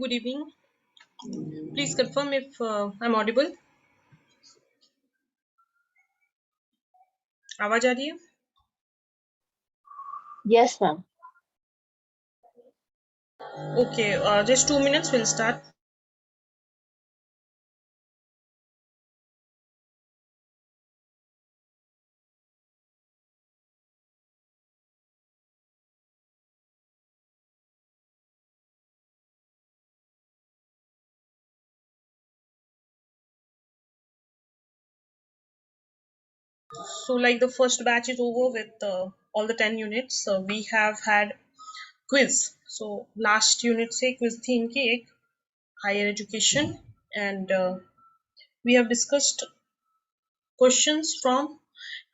Good evening. Please confirm if I'm audible. आवाज आ रही है? Yes, ma'am. Okay, just 2 minutes. We'll start. So, like the first batch is over with all the 10 units. So we have had quiz. So last unit से quiz थी इनकी एक higher education, and we have discussed questions from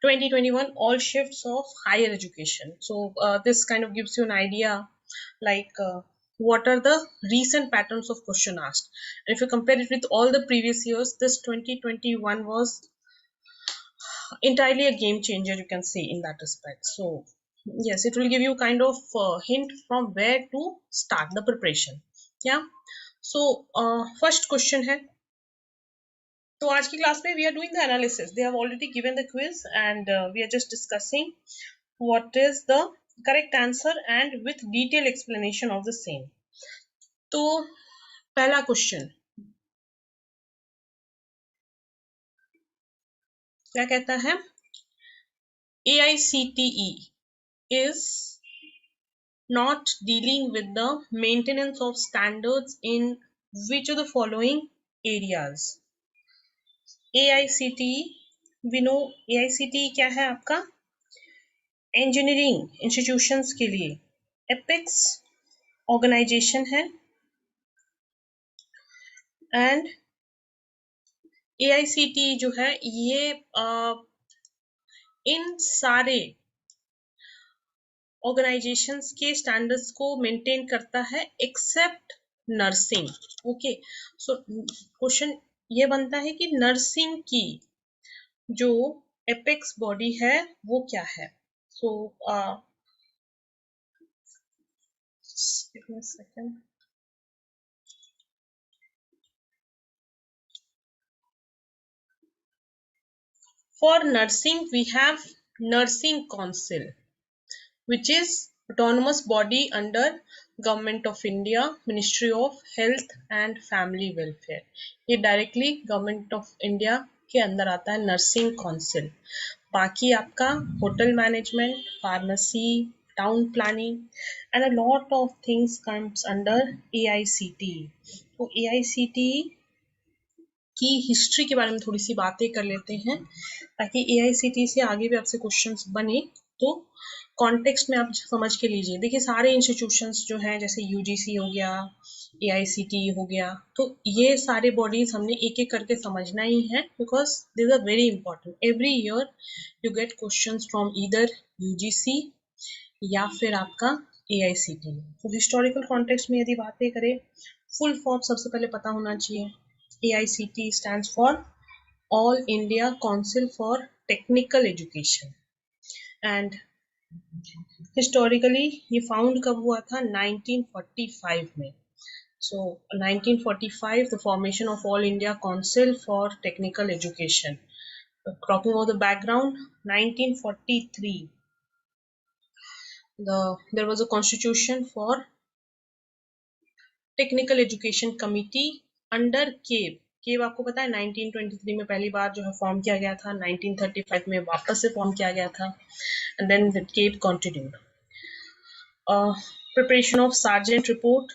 2021 all shifts of higher education. So this kind of gives you an idea like what are the recent patterns of question asked, and if you compare it with all the previous years, this 2021 was entirely a game changer, you can say, in that respect. So yes, it will give you kind of hint from where to start the preparation. Yeah. So first question है, तो आज की class में we are doing the analysis. They have already given the quiz and we are just discussing what is the correct answer and with detail explanation of the same. तो पहला question क्या कहता है? AICTE is not dealing with the maintenance of standards in which of the following areas? AICTE, we know AICTE क्या है आपका? Engineering institutions के लिए एपेक्स ऑर्गेनाइजेशन है, एंड AICTE जो है ये इन सारे ऑर्गेनाइजेशंस के स्टैंडर्ड्स को मेंटेन करता है except nursing. Okay, so question ये बनता है कि नर्सिंग की जो एपेक्स बॉडी है वो क्या है? So second. For nursing, we have Nursing Council, which is autonomous body under Government of India, Ministry of Health and Family Welfare. ये directly Government of India के अंदर आता है Nursing Council. बाकी आपका hotel management, pharmacy, town planning and a lot of things comes under AICTE. तो AICTE की history के बारे में थोड़ी सी बातें कर लेते हैं ताकि AICTE से आगे भी आपसे क्वेश्चंस बने तो कॉन्टेक्स्ट में आप समझ के लीजिए. देखिए सारे इंस्टीट्यूशंस जो हैं जैसे UGC हो गया, AICTE हो गया, तो ये सारे बॉडीज हमने एक एक करके समझना ही है because this are very important. Every year you get questions from either UGC या फिर आपका AICTE. तो हिस्टोरिकल कॉन्टेक्स्ट में यदि बातें करें, फुल फॉर्म सबसे पहले पता होना चाहिए. AICTE stands for All India Council for Technical Education, and historically ये फाउंड कब हुआ था? 1945 में. So 1945 the formation of All India Council for Technical Education. Talking about the background, 1943 there was a constitution for technical education committee under cab आपको पता है 1923 में पहली बार जो है फॉर्म किया गया था, 1935 में वापस से फॉर्म किया गया था, and then CABE continued. Preparation of Sargent report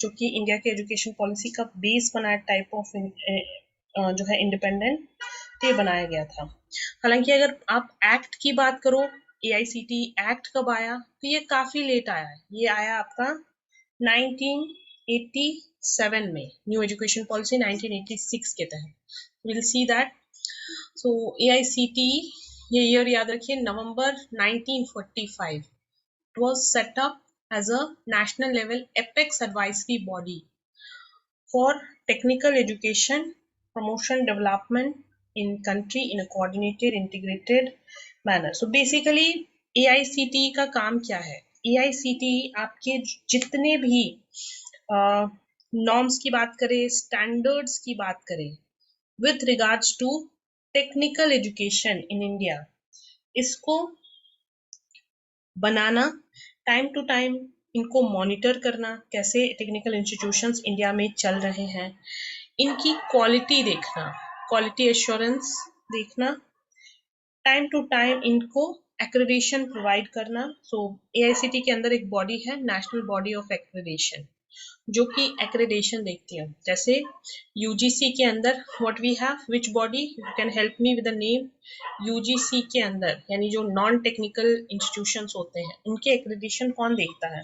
जो कि इंडिया की एजुकेशन पॉलिसी का बेस बनाया, टाइप ऑफ जो है इंडिपेंडेंट, ये बनाया गया था. हालांकि अगर आप एक्ट की बात करो, AICTE एक्ट कब आया तो ये काफी लेट आया है. ये आया आपका 1987 में, न्यू एजुकेशन पॉलिसी 1986 के तहत. Will see that. So AICTE ये ईयर याद रखिए, November 1945 it was set up as a national level apex advisory body for technical education promotion development in country in a coordinated integrated manner. So basically AICTE का काम क्या है? AICTE आपके जितने भी नॉर्म्स की बात करें, स्टैंडर्ड्स की बात करें with regards to technical education in India, इसको बनाना, टाइम टू टाइम इनको मॉनिटर करना, कैसे टेक्निकल इंस्टीट्यूशंस इंडिया में चल रहे हैं, इनकी क्वालिटी देखना, क्वालिटी एश्योरेंस देखना, टाइम टू टाइम इनको एक्रेडिशन प्रोवाइड करना। सो एआईसीटी के अंदर एक बॉडी है, नेशनल बॉडी ऑफ एक्रेडिशन, जो कि एक्रेडिशन देखती है। जैसे यूजीसी के अंदर what we have, which body, you can help me with the name. UGC के अंदर यानी जो नॉन टेक्निकल इंस्टीट्यूशंस होते हैं, उनके एक्रेडिशन कौन देखता है?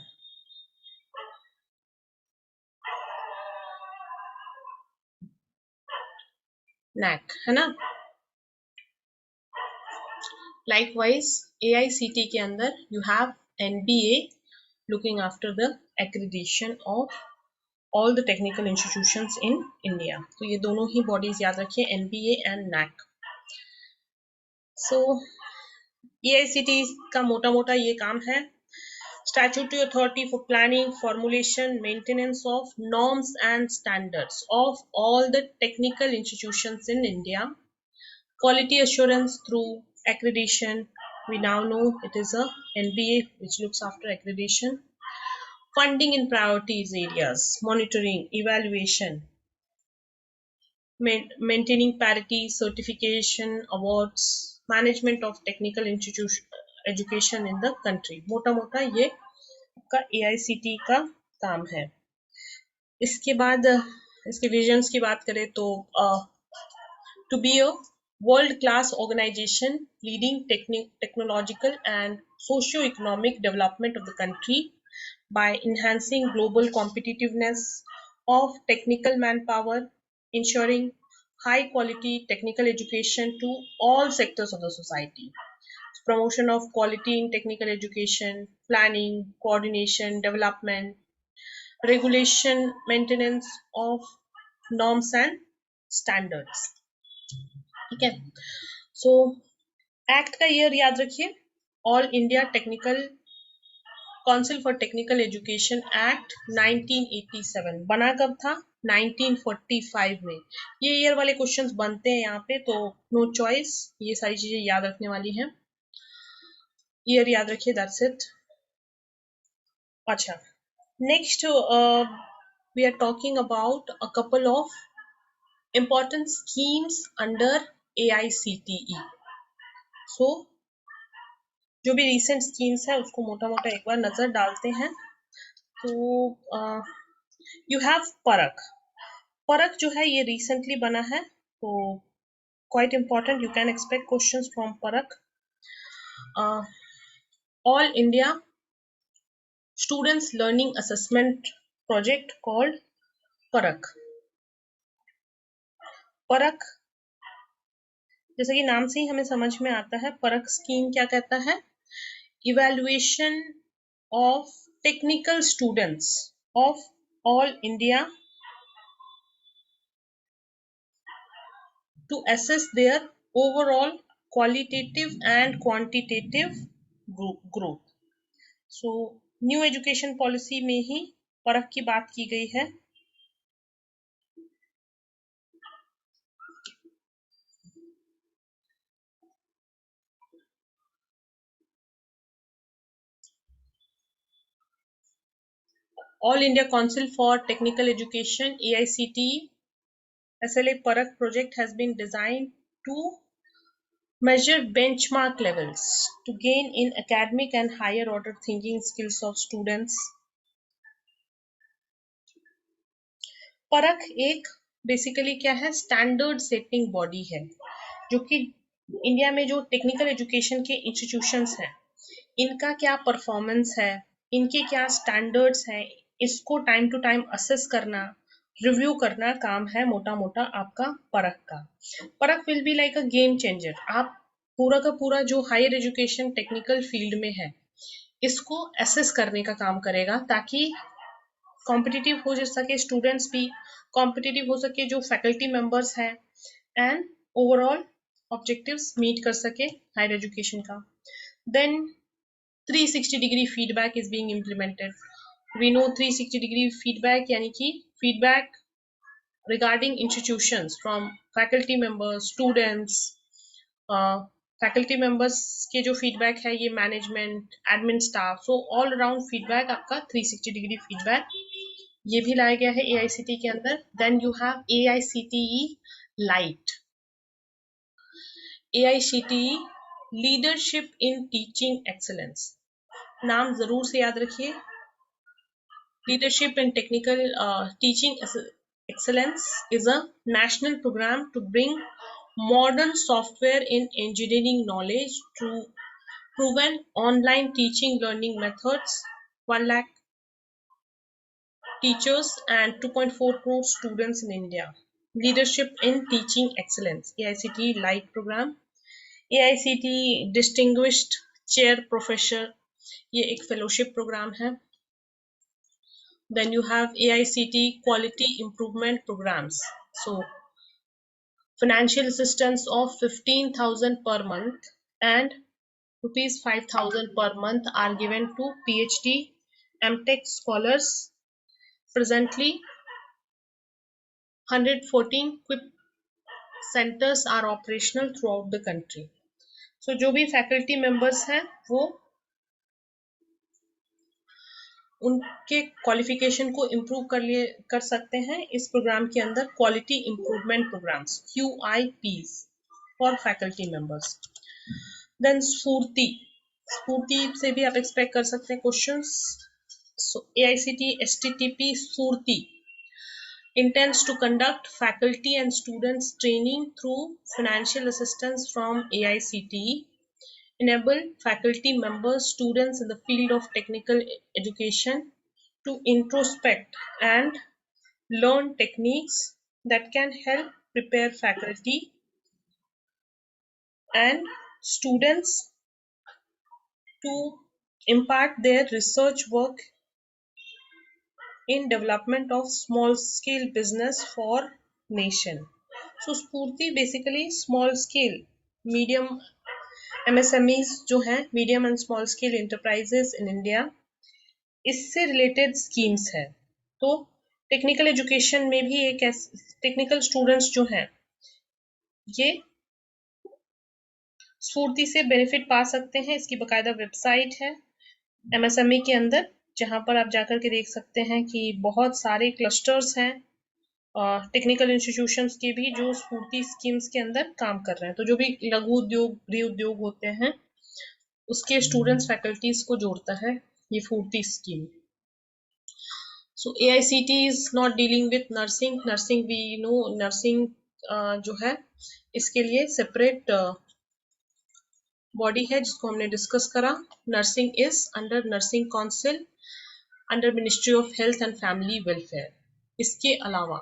नैक, है ना। लाइकवाइज एआईसीटी के अंदर you have NBA looking after the accreditation of all the technical institutions in India. तो ये दोनों ही bodies याद रखिए, NBA and NAC. So EICT का मोटा मोटा ये काम है, statutory authority for planning, formulation, maintenance of norms and standards of all the technical institutions in India, quality assurance through accreditation. We now know it is a NBA which looks after accreditation. Funding in priorities areas, monitoring, evaluation, maintaining parity, certification, awards, management of technical institution education in the country. मोटा मोटा ये आपका AICT का काम है। इसके बाद इसके विजन्स की बात करें तो to be a world-class organization leading technological and socio-economic development of the country by enhancing global competitiveness of technical manpower, ensuring high-quality technical education to all sectors of the society, promotion of quality in technical education, planning, coordination, development, regulation, maintenance of norms and standards. ठीक है। सो act का year याद रखिए, all India technical council for technical education act 1987 बना कब था? 1945 में। ये ईयर वाले क्वेश्चंस बनते हैं यहाँ पे, तो नो चॉइस, ये सारी चीजें याद रखने वाली हैं। ईयर याद रखिए, दैट्स इट। अच्छा, next we are talking about a couple of important schemes under AICTE. So जो भी रिसेंट स्कीम्स है उसको मोटा मोटा एक बार नजर डालते हैं। तो यू हैव परख। परख जो है ये रिसेंटली बना है, तो quite important, you can expect questions from Parakh. All India students learning assessment project called Parakh. Parakh जैसे कि नाम से ही हमें समझ में आता है, परख स्कीम क्या कहता है? Evaluation of technical students of all India to assess their overall qualitative and quantitative growth. So new education policy में ही परख की बात की गई है। All India Council for Technical Education AICTE SLA Parakh project has been designed to measure benchmark levels to gain in academic and higher order thinking skills of students. परख एक basically क्या है? स्टैंडर्ड सेटिंग बॉडी है, जो कि India में जो technical education के इंस्टीट्यूशंस हैं, इनका क्या परफॉर्मेंस है, इनके क्या स्टैंडर्ड्स हैं, इसको टाइम टू टाइम असेस करना, रिव्यू करना काम है मोटा मोटा आपका परख का। परख will be like a game changer. आप पूरा का पूरा जो हायर एजुकेशन टेक्निकल फील्ड में है, इसको असेस करने का काम करेगा, ताकि कॉम्पिटिटिव हो सके, स्टूडेंट्स भी कॉम्पिटिटिव हो सके, जो फैकल्टी मेंबर्स हैं, एंड ओवरऑल ऑब्जेक्टिव्स मीट कर सके हायर एजुकेशन का। Then 360 degree feedback is being implemented. We know 360 degree feedback यानी कि feedback regarding institutions from faculty members, students, faculty members के जो फीडबैक है ये management, admin staff, so all around feedback आपका 360 डिग्री फीडबैक ये भी लाया गया है एआईसीटी के अंदर। Then you have AICTE LITE, AICTE leadership in teaching excellence. नाम जरूर से याद रखिए, leadership in technical teaching excellence is a national program to bring modern software in engineering knowledge to proven online teaching learning methods, 1 lakh teachers and 2.4 crore students in India. Leadership in Teaching Excellence, AICTE Light Program, AICTE Distinguished Chair Professor, ये एक fellowship programme है। Then you have AICTE Quality Improvement Programs. So financial assistance of 15,000 per month and rupees 5,000 per month are given to PhD, MTech scholars. Presently, 114 QUIP centers are operational throughout the country. So जो भी faculty members हैं वो उनके qualification को improve कर सकते हैं इस प्रोग्राम के अंदर, quality improvement programs QIPs for faculty members. Then Sphoorti, Sphoorti से भी आप एक्सपेक्ट कर सकते हैं क्वेश्चंस। सो AICTE STTP स्फूर्ति intends to conduct faculty and students training through financial assistance from AICTE, enable faculty members, students in the field of technical education to introspect and learn techniques that can help prepare faculty and students to impart their research work in development of small scale business for nation. So स्फूर्ति basically small scale medium MSMEs जो हैं, medium and small scale enterprises in India, इससे related schemes है। तो technical education में भी एक technical students जो हैं ये स्फूर्ति से बेनिफिट पा सकते हैं। इसकी बकायदा वेबसाइट है MSME के अंदर, जहां पर आप जाकर के देख सकते हैं कि बहुत सारे क्लस्टर्स हैं टेक्निकल इंस्टीट्यूशंस के भी जो स्फूर्ति स्कीम्स के अंदर काम कर रहे हैं। तो जो भी लघु उद्योग, गृह उद्योग होते हैं उसके स्टूडेंट्स फैकल्टीज को जोड़ता है ये स्फूर्ति scheme. So AICTE is not dealing with nursing. Nursing we know, nursing जो है इसके लिए सेपरेट बॉडी है जिसको हमने डिस्कस करा। Nursing is under nursing council under ministry of health and family welfare. इसके अलावा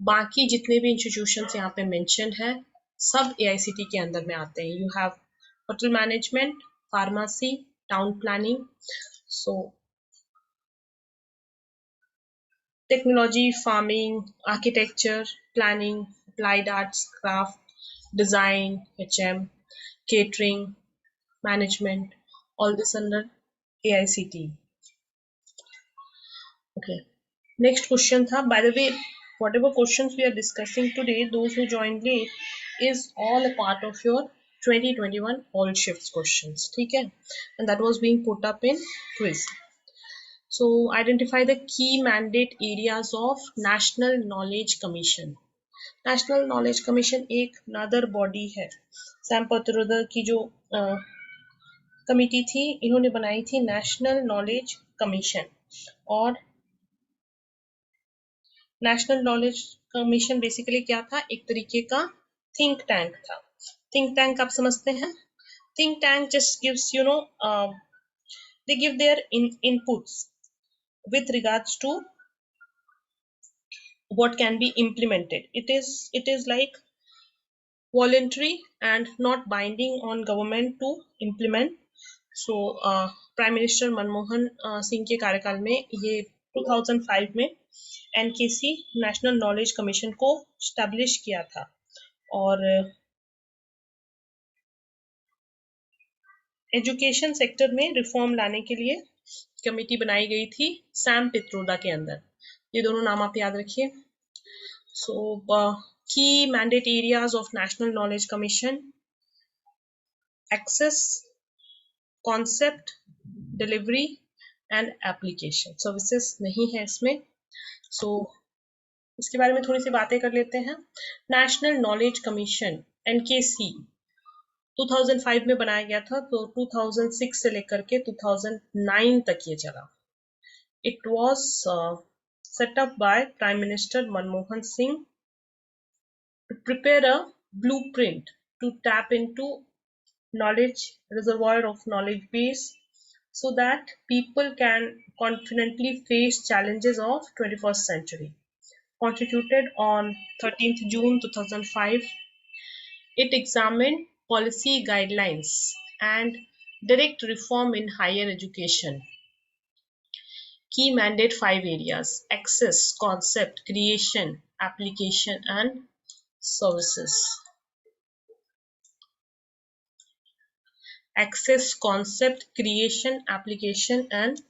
बाकी जितने भी इंस्टीट्यूशंस यहाँ पे मेंशन है सब AICTE के अंदर में आते हैं। You have hotel management, pharmacy, town planning, so technology, farming, architecture, planning, applied arts, craft, design, HM, catering, management, all this under AICTE. Okay, next question tha, by the way, whatever questions we are discussing today, those who joined late is all a part of your 2021 all shifts questions, ठीक है, and that was being put up in quiz. So identify the key mandate areas of National Knowledge Commission. National knowledge commission एक नदर body है। Sam Pitroda की जो committee थी इन्होंने बनाई थी नेशनल नॉलेज कमीशन, और नेशनल नॉलेज कमीशन बेसिकली क्या था, एक तरीके का थिंक टैंक था। थिंक टैंक आप समझते हैं, think tank just gives you know they give their inputs with regards to what can be implemented. It is like voluntary and not binding on government to implement. So prime minister Manmohan Singh के कार्यकाल में ये 2005 में NKC national knowledge commission को establish किया था, और education sector में रिफॉर्म लाने के लिए कमेटी बनाई गई थी सैम पित्रोदा के अंदर। ये दोनों नाम आप याद रखिए। So key mandate areas of national knowledge commission: access, concept, delivery and application. Services नहीं है इसमें। सो इसके बारे में थोड़ी सी बातें कर लेते हैं। नेशनल नॉलेज कमीशन एनकेसी 2005 में बनाया गया था, तो 2006 से लेकर के 2009 तक ये चला। It was set up by Prime Minister Manmohan Singh to prepare a blueprint to tap into knowledge reservoir of knowledge base so that people can confidently face challenges of 21st century. Constituted on 13th June 2005, it examined policy guidelines and direct reform in higher education. Key mandate 5 areas: access, concept, creation, application, and services. Access, concept, creation, application, and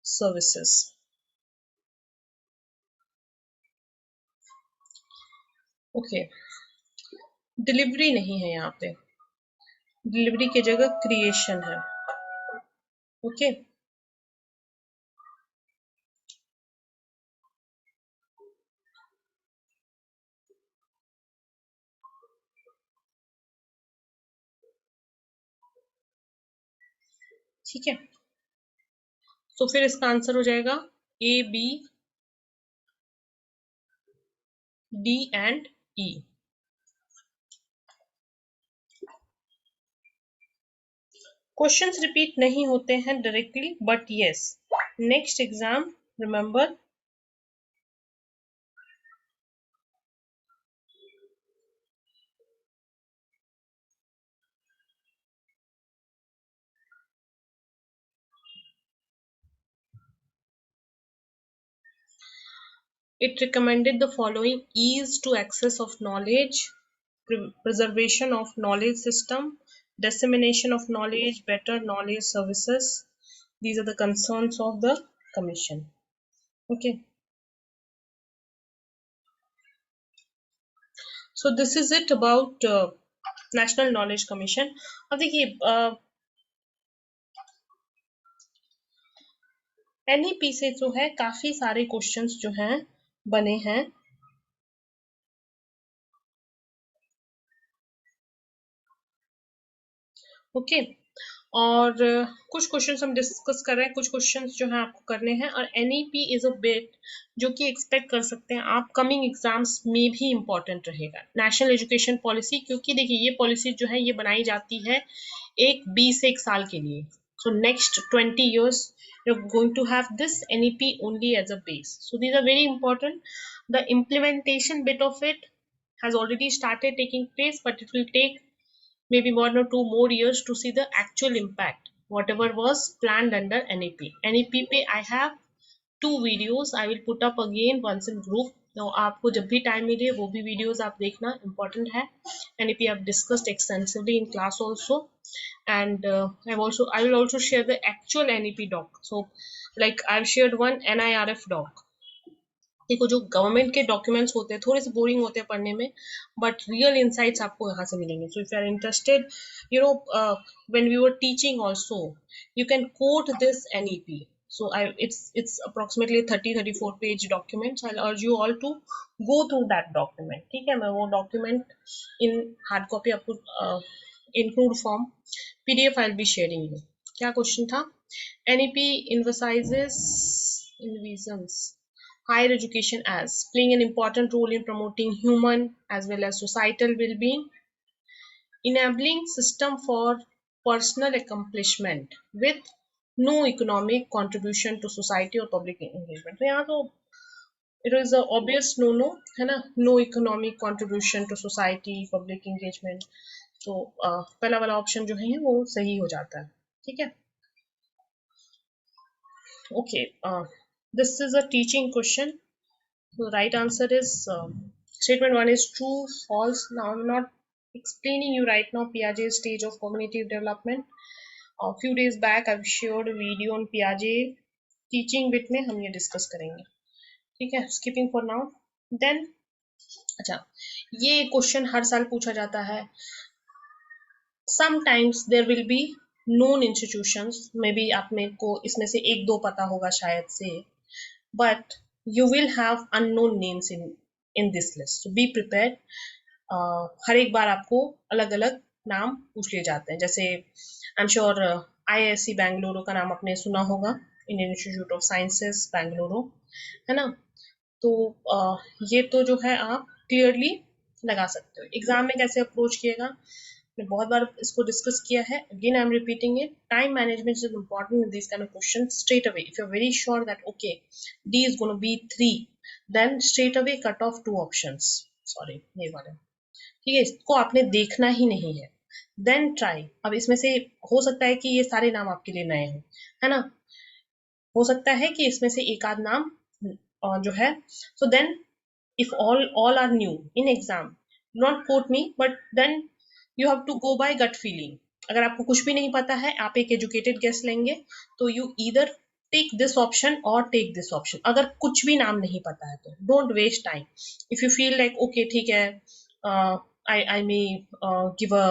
services. Okay, delivery नहीं है यहाँ पे, delivery की जगह creation है। Okay, ठीक है। तो फिर इसका आंसर हो जाएगा A, B, D and E. Questions repeat नहीं होते हैं directly, but yes, next exam remember it recommended the following: ease to access of knowledge, preservation of knowledge system, dissemination of knowledge, better knowledge services. These are the concerns of the commission. Okay, so this is it about national knowledge commission. अब देखिए NEP से जो है काफी सारे questions जो हैं बने हैं। ओके, और कुछ क्वेश्चंस हम डिस्कस कर रहे हैं, कुछ क्वेश्चंस जो हैं आपको करने हैं। और एनईपी इज अ बिट जो कि एक्सपेक्ट कर सकते हैं आप कमिंग एग्जाम्स में भी इम्पोर्टेंट रहेगा। नेशनल एजुकेशन पॉलिसी, क्योंकि देखिए ये पॉलिसी जो है ये बनाई जाती है एक 20 साल के लिए। So next 20 years you're going to have this NEP only as a base. So these are very important. The implementation bit of it has already started taking place, but it will take maybe 1 or 2 more years to see the actual impact whatever was planned under NEP. NEP पे I have 2 videos I will put up again once in group. तो आपको जब भी time मिले वो भी videos आप देखना, important है। NEP I have discussed extensively in class also, and I will also share the actual NEP doc. So like I've shared one NIRF doc. देखो जो गवर्नमेंट के डॉक्यूमेंट्स होते हैं थोड़े से बोरिंग होते हैं पढ़ने में, बट रियल इनसाइट्स आपको यहाँ से मिलेंगे। So if you are interested, you know, when we were teaching also you can quote this NEP. So it's approximately 34 page document. So I'll urge you all to go through that document. ठीक है, मैं वो document in hard copy आपको include form PDF I'll be sharing you. क्या question था? NEP envisions higher education as playing an important role in promoting human as well as societal well-being, enabling system for personal accomplishment with no economic contribution to society or public engagement. तो यहाँ तो it is a obvious no है ना, no economic contribution to society, public engagement. तो पहला वाला option जो है वो सही हो जाता है। ठीक है, okay, this is a teaching question. So the right answer is statement 1 is true, false. Now I'm not explaining you right now Piaget's stage of cognitive development. A few days back I've shared a video on Piaget teaching bit में हम ये discuss करेंगे, ठीक है, skipping for now. Then अच्छा, ये question हर साल पूछा जाता है। Sometimes there will be known institutions, maybe आप मेरे को इसमें से एक दो पता होगा शायद से, but you will have unknown names in this list, so be prepared. हर एक बार आपको अलग अलग नाम पूछ लिए जाते हैं, जैसे I am sure IISc Bengaluru का नाम आपने सुना होगा, Indian institute of sciences Bengaluru, है ना। तो ये तो जो है आप क्लियरली लगा सकते हो। एग्जाम में कैसे अप्रोच किएगा, मैं बहुत बार इसको डिस्कस किया है, again I am repeating it. Time management is important in this kind of question. Straight away if you are very sure that okay D is gonna be 3, then straight away cut off 2 options, sorry ये वाले, ठीक है, इसको आपने देखना ही नहीं है। Then try, अब इसमें से हो सकता है कि ये सारे नाम आपके लिए नए हों, है ना, हो सकता है कि इसमें से एक आध नाम जो है, so then if all are new in exam, do not quote me, but then you have to go by gut feeling. अगर आपको कुछ भी नहीं पता है, आप एक एजुकेटेड गेस लेंगे, तो you either take this option और टेक दिस ऑप्शन। अगर कुछ भी नाम नहीं पता है तो don't waste time. If you feel like okay ठीक है, I may give a,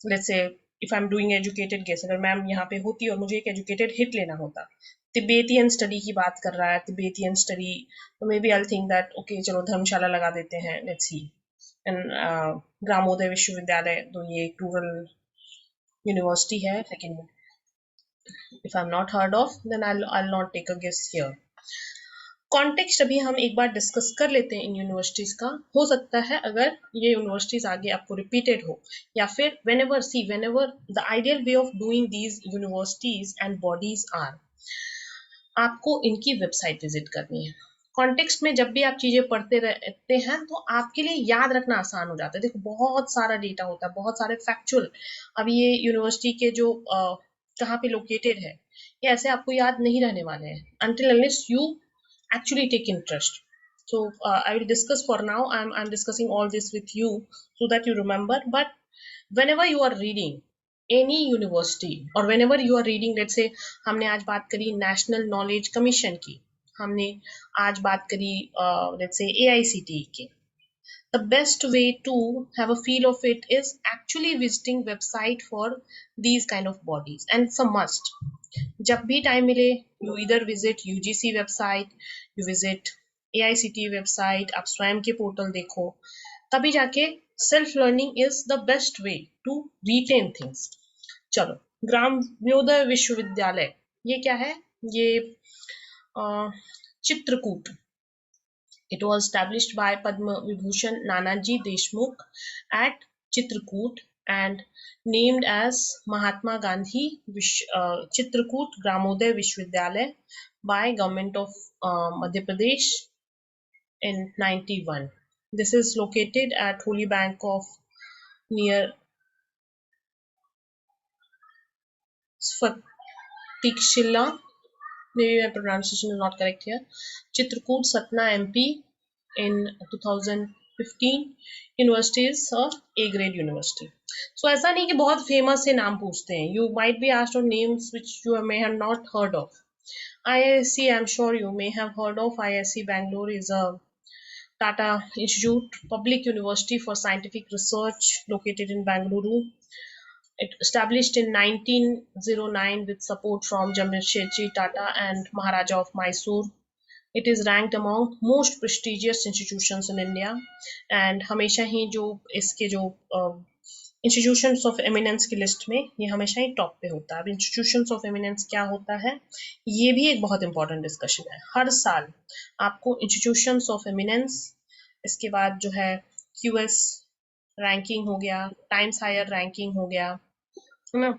let's say if I am doing educated guess, अगर मैम यहाँ पे होती और मुझे एक एजुकेटेड हिट लेना होता, तिब्बतियन स्टडी की बात कर रहा है, तिब्बतियन स्टडी, तो maybe I think that okay चलो धर्मशाला लगा देते हैं, लेट्स सी। एंड ग्रामोदय विश्वविद्यालय, तो ये एक रूरल यूनिवर्सिटी है, लेकिन if I'm not heard of, then I'll not take a guess here. Context अभी हम एक बार डिस्कस कर लेते हैं इन यूनिवर्सिटीज का। हो सकता है अगर ये यूनिवर्सिटीज आगे आपको रिपीटेड हो, या फिर whenever the ideal way of doing these universities and bodies are, आपको इनकी वेबसाइट विजिट करनी है। कॉन्टेक्स्ट में जब भी आप चीजें पढ़ते रहते हैं तो आपके लिए याद रखना आसान हो जाता है। देखो बहुत सारा डेटा होता है, बहुत सारे फैक्चुअल। अब ये यूनिवर्सिटी के जो कहाँ पे लोकेटेड है, ये ऐसे आपको याद नहीं रहने वाले हैं until unless you actually take interest. So I will discuss for now. I'm discussing all this with you so that you remember. But whenever you are reading any university or whenever you are reading, let's say हमने आज बात करी national knowledge commission की, हमने आज बात करी let's say AICTE के, the best way to have a feel of it is actually visiting website for these kind of bodies, and it's a must. जब भी टाइम मिले यू इधर visit UGC website, you visit AICTE website, आप स्वयं के portal देखो, तभी जाके self learning is the best way to retain things. चलो, ग्रामोदय विश्वविद्यालय ये क्या है, ये Chitrakoot, it was established by Padma Vibhushan Nanaji Deshmukh at Chitrakoot and named as Mahatma Gandhi Chitrakoot Gramoday Vishwavidyalay by Government of Madhya Pradesh in 91. This is located at Holy Bank of near Sfatikshila. Maybe my pronunciation is not correct here. Chitrakoot, Satna, MP in 2015. University is A grade university. So ऐसा नहीं कि बहुत famous से नाम पूछते हैं, you might be asked on names which you may have not heard of. IISc, I'm sure you may have heard of. IISc Bangalore is a Tata Institute public university for scientific research located in Bangalore. It established in 1909 with support from Jamshedji Tata and Maharaja of Mysore. It is ranked among most prestigious institutions in India, and हमेशा ही जो इसके जो institutions of eminence की list में ये हमेशा ही top पे होता है। अब इंस्टीट्यूशंस ऑफ एमिनेंस क्या होता है, ये भी एक बहुत इंपॉर्टेंट डिस्कशन है। हर साल आपको इंस्टीट्यूशंस ऑफ एमिनेंस, इसके बाद जो है QS रैंकिंग हो गया, टाइम्स हायर रैंकिंग हो गया, है ना,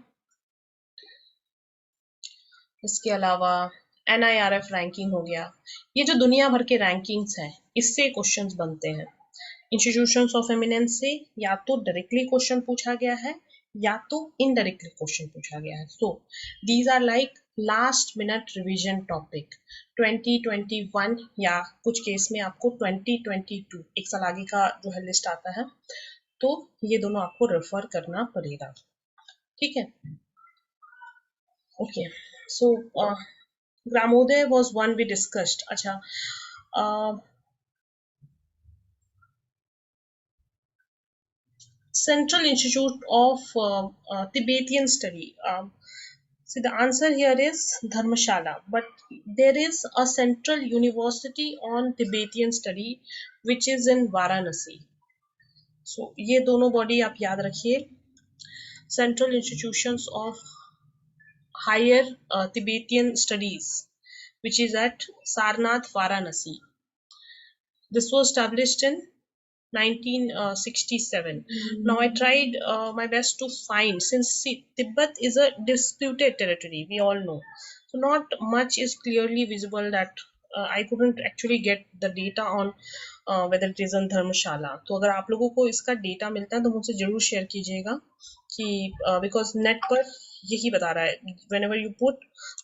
इसके अलावा NIRF रैंकिंग हो गया, ये जो दुनिया भर के रैंकिंग्स हैं इससे क्वेश्चंस बनते हैं। इंस्टीट्यूशंस ऑफ एमिनेंस से या तो डायरेक्टली क्वेश्चन पूछा गया है या तो इनडायरेक्टली क्वेश्चन पूछा गया है। So these are like last minute revision topic 2021, या कुछ केस में आपको 2022 एक साल आगे का जो है लिस्ट आता है, तो ये दोनों आपको रेफर करना पड़ेगा, ठीक है। Okay, so Gramoday was one we discussed. अच्छा, Central Institute of Tibetan Study. See, the answer here is Dharmashala, but there is a Central University on Tibetan Study which is in Varanasi. So ये दोनों body आप याद रखिए. Central Institutions of Higher Tibetan Studies, which is at Sarnath, Varanasi. This was established in 1967. Now I tried my best to find, since see, Tibet is a disputed territory, we all know. So not much is clearly visible that I couldn't actually get the data on whether it is in धर्मशाला. तो अगर आप लोगों को इसका data मिलता है तो मुझसे जरूर शेयर कीजिएगा कि बिकॉज नेट पर यही बता रहा है whenever you put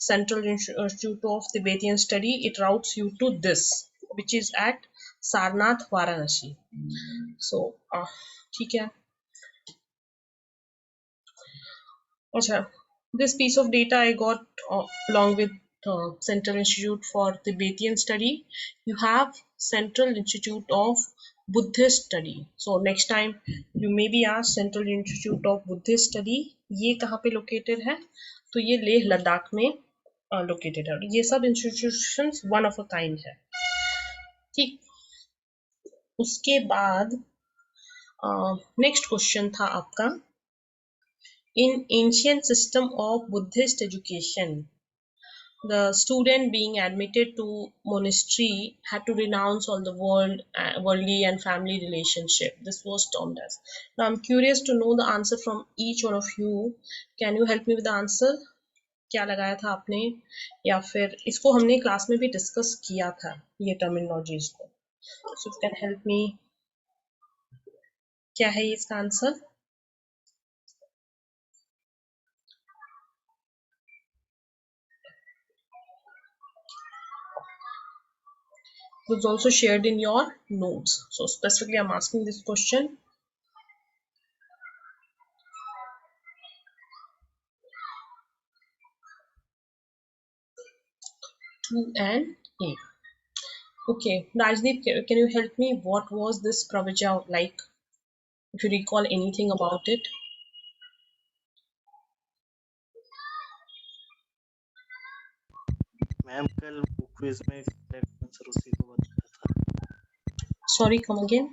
Central Institute of Tibetan Study it routes you to this which is at Sarnath, Varanasi. So ठीक है. अच्छा, this piece of data I got along with Central Institute for Tibetan Study. You have Central Institute of Buddhist Study. So next time you may be asked Central Institute of Buddhist Study ये कहाँ पे located है? तो ये लेह लद्दाख में located है. ये सब institutions one of a kind है. ठीक. उसके बाद नेक्स्ट क्वेश्चन था आपका, in ancient system of Buddhist education the student being admitted to monastery had to renounce all the worldly and family relationship. This was termed as. Now I'm curious to know the answer from each one of you. Can you help me with the answer? क्या लगाया था आपने, या फिर इसको हमने class में भी डिस्कस किया था ये टर्मिनोलॉजीज को. So you can help me. क्या है इसका answer? Was also shared in your notes. So specifically I'm asking this question. 2 and A. Okay, Rajdeep, can you help me? What was this Pravija like? If you recall anything about it. Ma'am कल quiz में correct answer उसी को बताया था. Sorry, come again.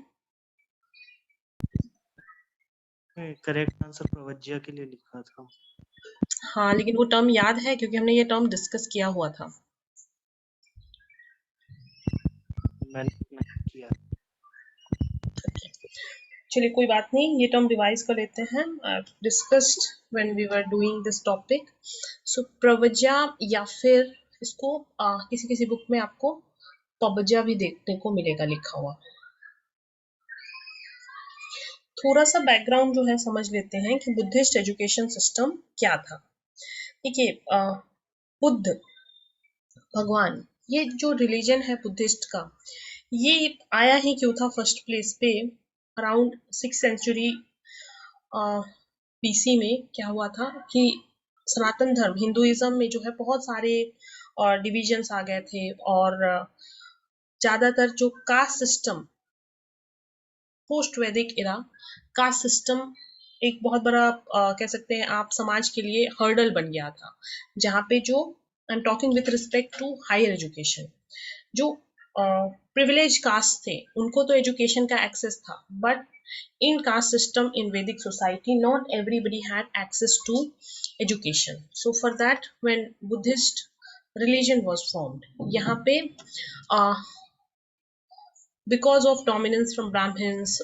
Correct answer प्रवज्या के लिए लिखा था. हाँ, लेकिन वो टर्म याद है क्योंकि हमने ये टर्म डिस्कस किया हुआ था. मैंने नहीं किया. चलिए कोई बात नहीं, ये टर्म रिवाइज कर लेते हैं. Discussed when we were doing this topic. So प्रवज्या या फिर इसको किसी किसी बुक में आपको पबज्या भी देखने को मिलेगा लिखा हुआ. थोड़ा सा बैकग्राउंड जो है समझ लेते हैं कि बुद्धिस्ट एजुकेशन सिस्टम क्या था. देखिए, बुद्ध भगवान, ये जो रिलीजन है बुद्धिस्ट का, ये आया ही क्यों था फर्स्ट प्लेस पे? अराउंड 6th सेंचुरी बीसी में क्या हुआ था कि सनातन धर्म हिंदुइज्म में जो है बहुत सारे डिविजन्स आ गए थे और ज्यादातर जो कास्ट सिस्टम पोस्ट वैदिक इरा कास्ट सिस्टम एक बहुत बड़ा कह सकते हैं आप समाज के लिए हर्डल बन गया था, जहाँ पे जो I am talking with respect to higher education, जो प्रिविलेज कास्ट थे उनको तो एजुकेशन का एक्सेस था, but in caste system in Vedic society not everybody had access to education. So for that when Buddhist religion was formed, यहाँ पे because of dominance from Brahmins,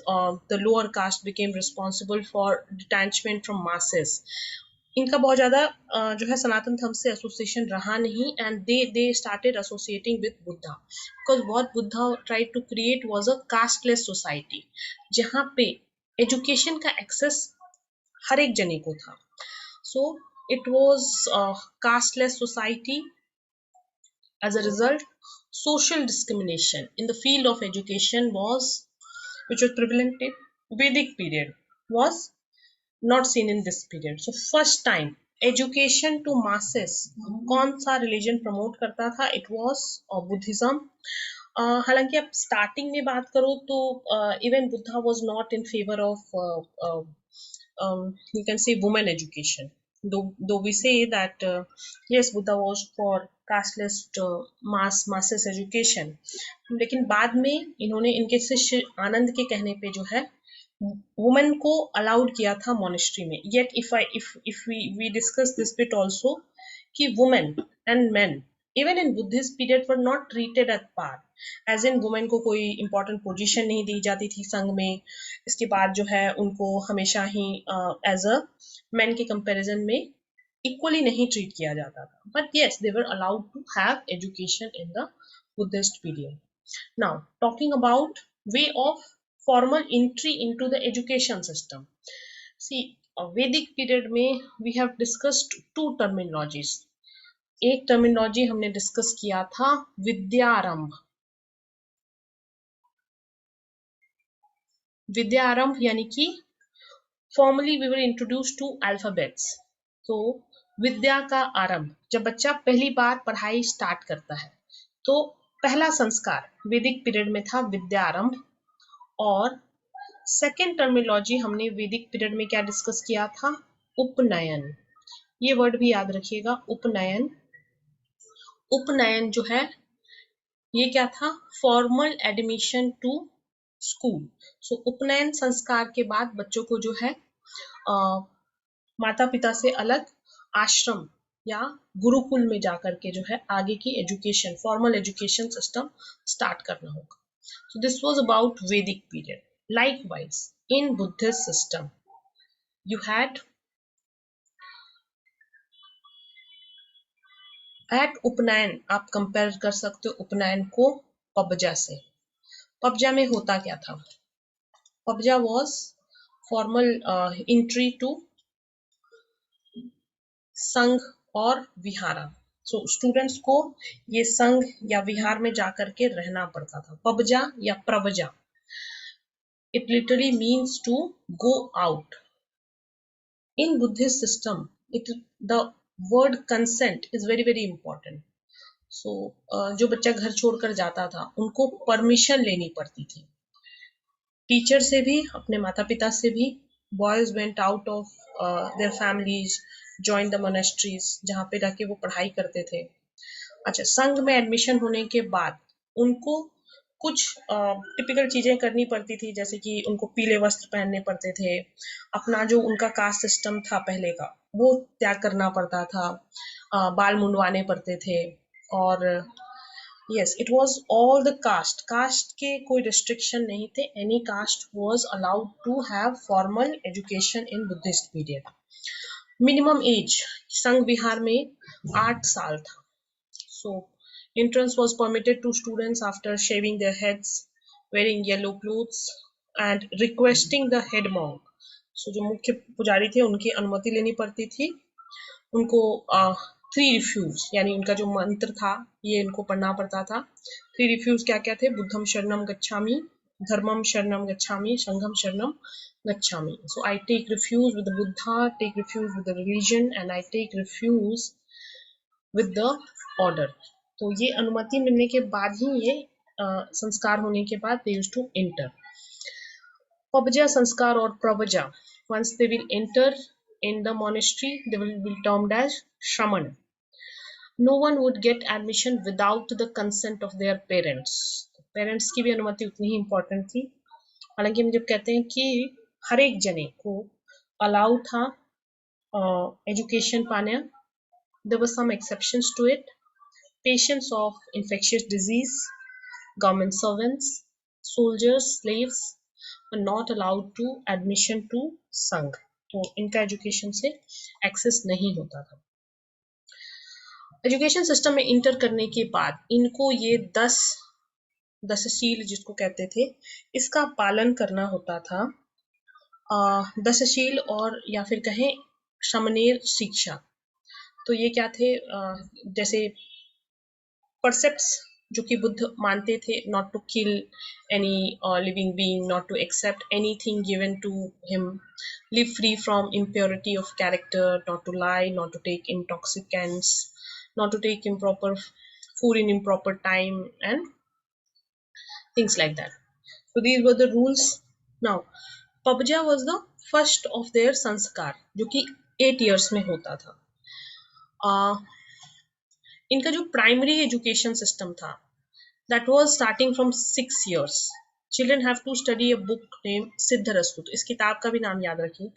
the lower caste became responsible for detachment from masses. इनका बहुत ज़्यादा जो है सनातन धर्म से association रहा नहीं, and they started associating with Buddha, because what Buddha tried to create was a casteless society जहाँ पे एजुकेशन का एक्सेस हर एक जने को था. So it was casteless society. As a result, social discrimination in the field of education which was prevalent in Vedic period, was not seen in this period. So first time education to masses कौन सा religion promote करता था? It was Buddhism. हालांकि आप starting में बात करो तो even Buddha was not in favour of you can say women education, though we say that yes, Buddha was for casteless masses education. लेकिन बाद में इन्होंने इनके शिष्य आनंद के कहने पे जो है वुमेन को अलाउड किया था मोनेस्ट्री में. Yet if we discuss this bit also कि women and men even in Buddhist period were not treated at par. As in women को कोई इंपॉर्टेंट पोजीशन नहीं दी जाती थी संघ में. इसके बाद जो है उनको हमेशा ही एज अ मैन के कंपैरिजन में इक्वली नहीं ट्रीट किया जाता था. But yes, they were allowed to have education in the Buddhist period. Now, talking about way of formal entry into the education system. See, Vedic period में we have discussed two terminologies. एक terminology हमने discuss किया था विद्यारंभ. विद्यारंभ यानी कि formally we were introduce to alphabets. तो विद्या का आरंभ, जब बच्चा पहली बार पढ़ाई स्टार्ट करता है तो पहला संस्कार वैदिक पीरियड में था विद्यारंभ. और सेकेंड टर्मिनोलॉजी हमने वैदिक पीरियड में क्या डिस्कस किया था? उपनयन. ये वर्ड भी याद रखिएगा, उपनयन. उपनयन जो है ये क्या था? Formal admission to school. So उपनयन संस्कार के बाद बच्चों को जो है माता पिता से अलग आश्रम या गुरुकुल में जाकर के जो है आगे की education, formal education system start करना होगा. So this was about Vedic period. Likewise, in Buddhist system, you had at उपनयन. आप कंपेयर कर सकते हो उपनयन को पबजा से. पबजा में होता क्या था? पबजा was formal entry to संघ और विहारा. सो स्टूडेंट्स को ये संघ या विहार में जाकर के रहना पड़ता था. पबजा या प्रवजा, it literally means to go out. In Buddhist system, the word consent is very very important. So जो बच्चा घर छोड़कर जाता था उनको परमिशन लेनी पड़ती थी, टीचर से भी, अपने माता पिता से भी. Boys went out of their families, join the monasteries, जहाँ पे जाके वो पढ़ाई करते थे. अच्छा, संघ में एडमिशन होने के बाद उनको कुछ टिपिकल चीजें करनी पड़ती थी, जैसे कि उनको पीले वस्त्र पहनने पड़ते थे, अपना जो उनका कास्ट सिस्टम था पहले का वो त्याग करना पड़ता था, बाल मुंडवाने पड़ते थे. और yes, it was all the caste के कोई restriction नहीं थे. Any caste was allowed to have formal education in Buddhist period. Minimum age संघ विहार में 8 साल था. So entrance was permitted to students after shaving their heads, wearing yellow clothes and requesting the head monk. So जो मुख्य पुजारी थे उनकी अनुमति लेनी पड़ती थी. उनको 3 रिफ्यूज यानी उनका जो मंत्र था ये इनको पढ़ना पड़ता था. 3 रिफ्यूज क्या क्या थे? बुद्धम शरणम गच्छामि, धर्मम शरणम गच्छामि, संघम शरणम गच्छामि. So I take refuge with the Buddha, take refuge with the religion and I take refuge with the order. तो ये अनुमति मिलने के बाद ही ये संस्कार होने के बाद they used to enter. पबजा संस्कार और प्रवजा, once they will enter in the monastery they will be termed as shaman. No one would get admission without the consent of their parents. Parents की भी अनुमति उतनी ही इम्पोर्टेंट थी. हालांकि हम जब कहते हैं कि हर एक जने को अलाउ था एजुकेशन पाने, there were some exceptions to it. Patients of infectious disease, government servants, soldiers, slaves were not allowed to admission to संघ. तो इनका एजुकेशन से एक्सेस नहीं होता था. एजुकेशन सिस्टम में इंटर करने के बाद इनको ये 10 जिसको कहते थे इसका पालन करना होता था. 10 और या फिर कहें शमनेर शिक्षा. तो ये क्या थे? जैसे परसेप्ट्स जो कि बुद्ध मानते थे, not to kill any living being, not to accept anything given to him, live free from impurity of character, not to lie, not to take intoxicants, not to take improper food in improper time, and things like that. So these were the rules. Now पबजा was the first of their संस्कार, जो कि 8 years में होता था. इनका जो primary education system था, that was starting from 6 years. Children have to study a book named सिद्धरस्तु. तो इस किताब का भी नाम याद रखिए.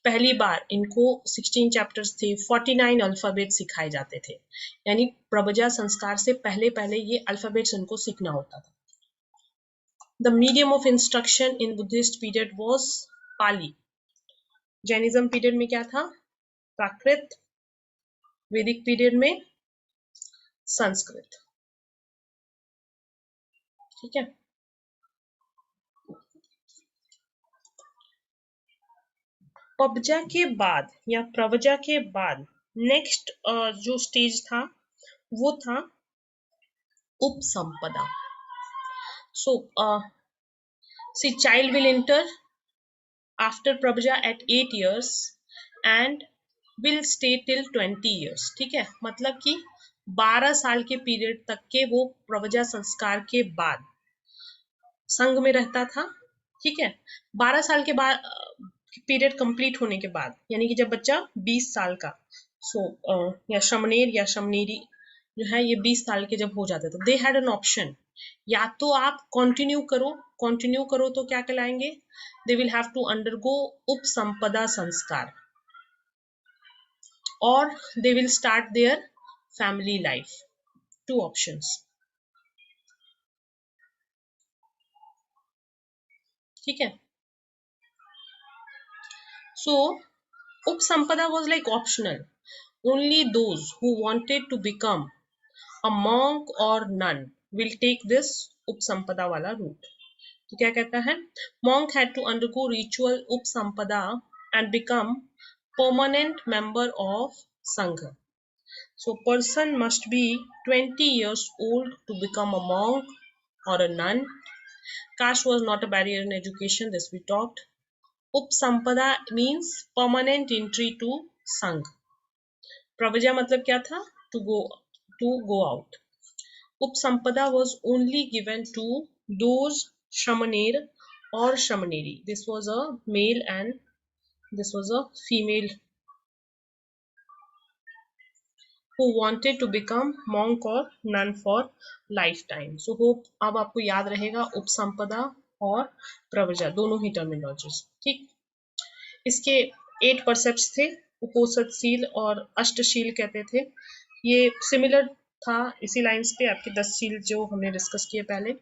पहली बार इनको 16 चैप्टर्स थे, 49 अल्फाबेट सिखाए जाते थे. यानी प्रबजा संस्कार से पहले पहले ये अल्फाबेट्स इनको सीखना होता था. The medium of instruction in Buddhist period was Pali. Jainism period में क्या था? प्राकृत. वैदिक पीरियड में संस्कृत. ठीक है. पबजा के बाद या प्रवजा के बाद नेक्स्ट जो स्टेज था वो था उपसंपदा. So see child will enter after प्रवजा at 8 years and will stay till 20 years. ठीक है, मतलब कि 12 साल के पीरियड तक के वो प्रवजा संस्कार के बाद संघ में रहता था. ठीक है, 12 साल के बाद पीरियड कंप्लीट होने के बाद, यानी कि जब बच्चा 20 साल का, या शमनेर या शमनेरी जो है ये 20 साल के जब हो जाते थे, दे हैड एन ऑप्शन. या तो आप कंटिन्यू करो तो क्या कहलाएंगे? They will have to undergo उपसंपदा संस्कार, और they will start their family life. 2 options. ठीक है. So Upsampada was like optional. Only those who wanted to become a monk or nun will take this Upsampada wala route. तो क्या कहता है? Monk had to undergo ritual Upsampada and become permanent member of Sangha. So person must be 20 years old to become a monk or a nun. Caste was not a barrier in education, this we talked. उपसंपदा means permanent entry to Sangha. प्रवजा मतलब क्या था? To go out. उपसंपदा was only given to those shamaner or shamaneri. This was a male and this was a female who wanted to become monk or nun for lifetime. So hope अब आपको याद रहेगा उपसंपदा और प्रवजा दोनों ही terminologies. ठीक. इसके 8 परसेप्ट्स थे, उपोसतशील और अष्टशील कहते थे. ये सिमिलर था इसी लाइंस पे आपके 10 शील जो हमने डिस्कस किए पहले.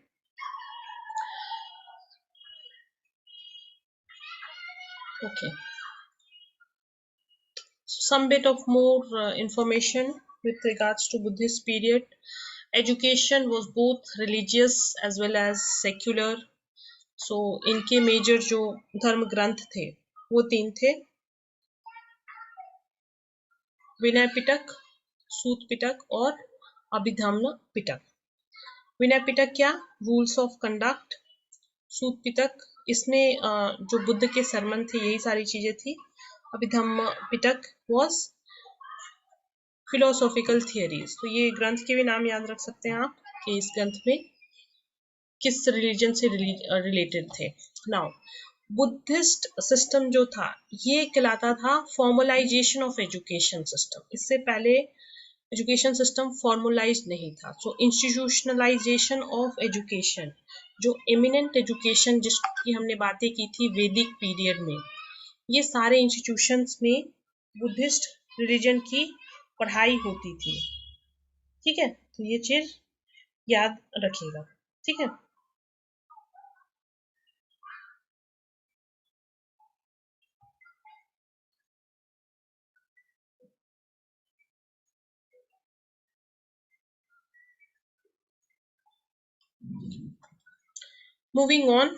Okay, some bit of more information with regards to Buddhist period. Education was both religious as well as secular. So इनके मेजर जो धर्म ग्रंथ थे वो 3 थे: विनय पिटक, सूत पिटक और अभिधम्म पिटक. विनय पिटक क्या? Rules of conduct. Sutta Pitaka इसमें जो बुद्ध के सरमन थे यही सारी चीजें थी. अभिधम्म पिटक वाज फिलोसॉफिकल थियरीज. तो ये ग्रंथ के भी नाम याद रख सकते हैं आप कि इस ग्रंथ में किस रिलीजन से रिलेटेड थे. नाउ बुद्धिस्ट सिस्टम जो था ये कहलाता था फॉर्मलाइजेशन ऑफ एजुकेशन सिस्टम. इससे पहले एजुकेशन सिस्टम फॉर्मलाइज नहीं था. सो इंस्टीट्यूशनलाइजेशन ऑफ एजुकेशन, जो एमिनेंट एजुकेशन जिसकी हमने बातें की थी वैदिक पीरियड में, ये सारे इंस्टीट्यूशंस में बुद्धिस्ट रिलीजन की पढ़ाई होती थी. ठीक है, तो ये चीज याद रखिएगा. ठीक है. Moving on,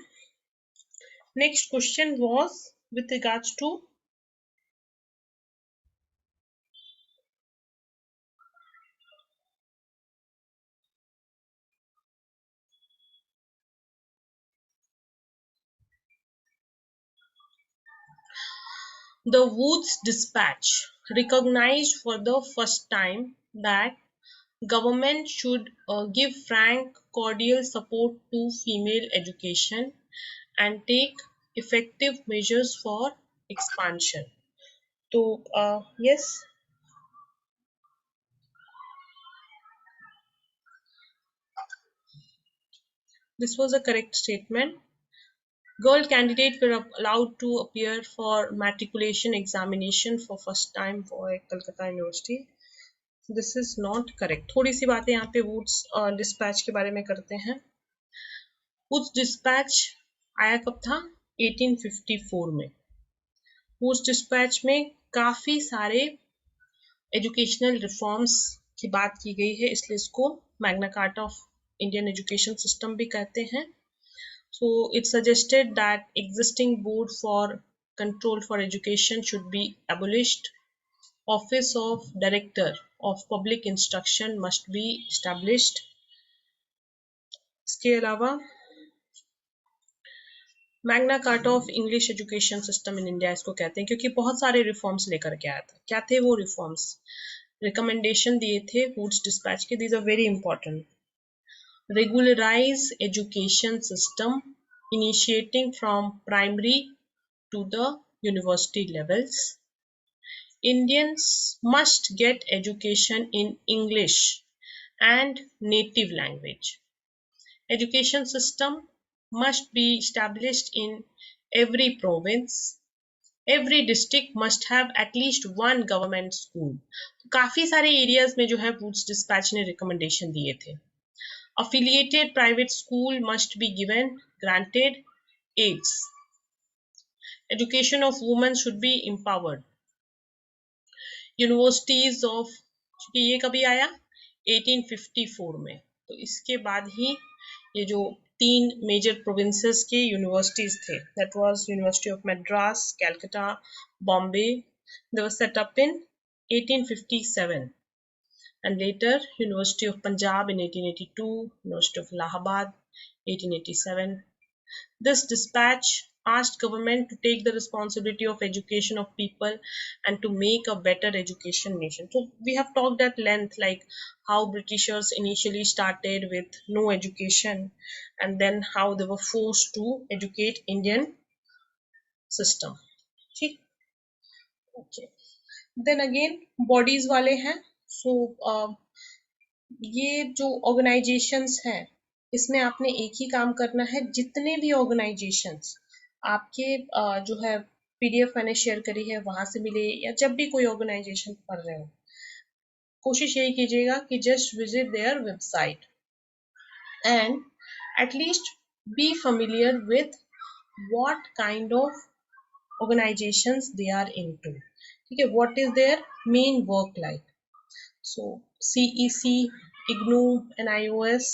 next question was with regards to The Woods Dispatch recognized for the first time that government should give frank, cordial support to female education and take effective measures for expansion. So, yes, this was a correct statement. Girl candidates were allowed to appear for matriculation examination for first time for Calcutta University. This is not correct. थोड़ी सी बातें यहाँ पे woods despatch के बारे में करते हैं. Woods dispatch आया कब था? 1854 में. वुड्स डिस्पैच में काफी सारे एजुकेशनल रिफॉर्म्स की बात की गई है, इसलिए इसको Magna carta of Indian education system भी कहते हैं. So it suggested that existing board for control for education should be abolished. Office of Director of Public Instruction must be established. इसके अलावा Magna carta of English education system in India इसको कहते हैं, क्योंकि बहुत सारे रिफॉर्म्स लेकर के आया था. क्या थे वो रिफॉर्म्स? रिकमेंडेशन दिए थे वुड्स डिस्पैच के. These are very important. Regularize education system initiating from primary to the university levels. Indians must get education in English and native language. Education system must be established in every province. Every district must have at least one government school. तो काफी सारे areas में जो है woods dispatch ने recommendation दिए थे. Affiliated private school must be given granted aids. Education of women should be empowered. Universities of, ये कभी आया? 1854 में. तो इसके बाद ही ये जो तीन मेजर प्रोविंसेस के यूनिवर्सिटीज थे, that was university of Madras, Calcutta, Bombay, they were set up in 1857. And later University of Punjab in 1882, University of Allahabad 1887. This dispatch asked government to take the responsibility of education of people and to make a better education nation. So we have talked at length like how Britishers initially started with no education and then how they were forced to educate Indian system. Okay. Then again bodies वाले हैं. So ये जो organisations हैं इसमें आपने एक ही काम करना है. जितने भी ऑर्गेनाइजेशंस आपके जो है पीडीएफ मैंने शेयर करी है वहां से मिले, या जब भी कोई ऑर्गेनाइजेशन पढ़ रहे हो, कोशिश यही कीजिएगा कि just visit their website and at least be familiar with what kind of organizations they are into. ठीक है, what is their main work like. So CEC, IGNOU, NIOS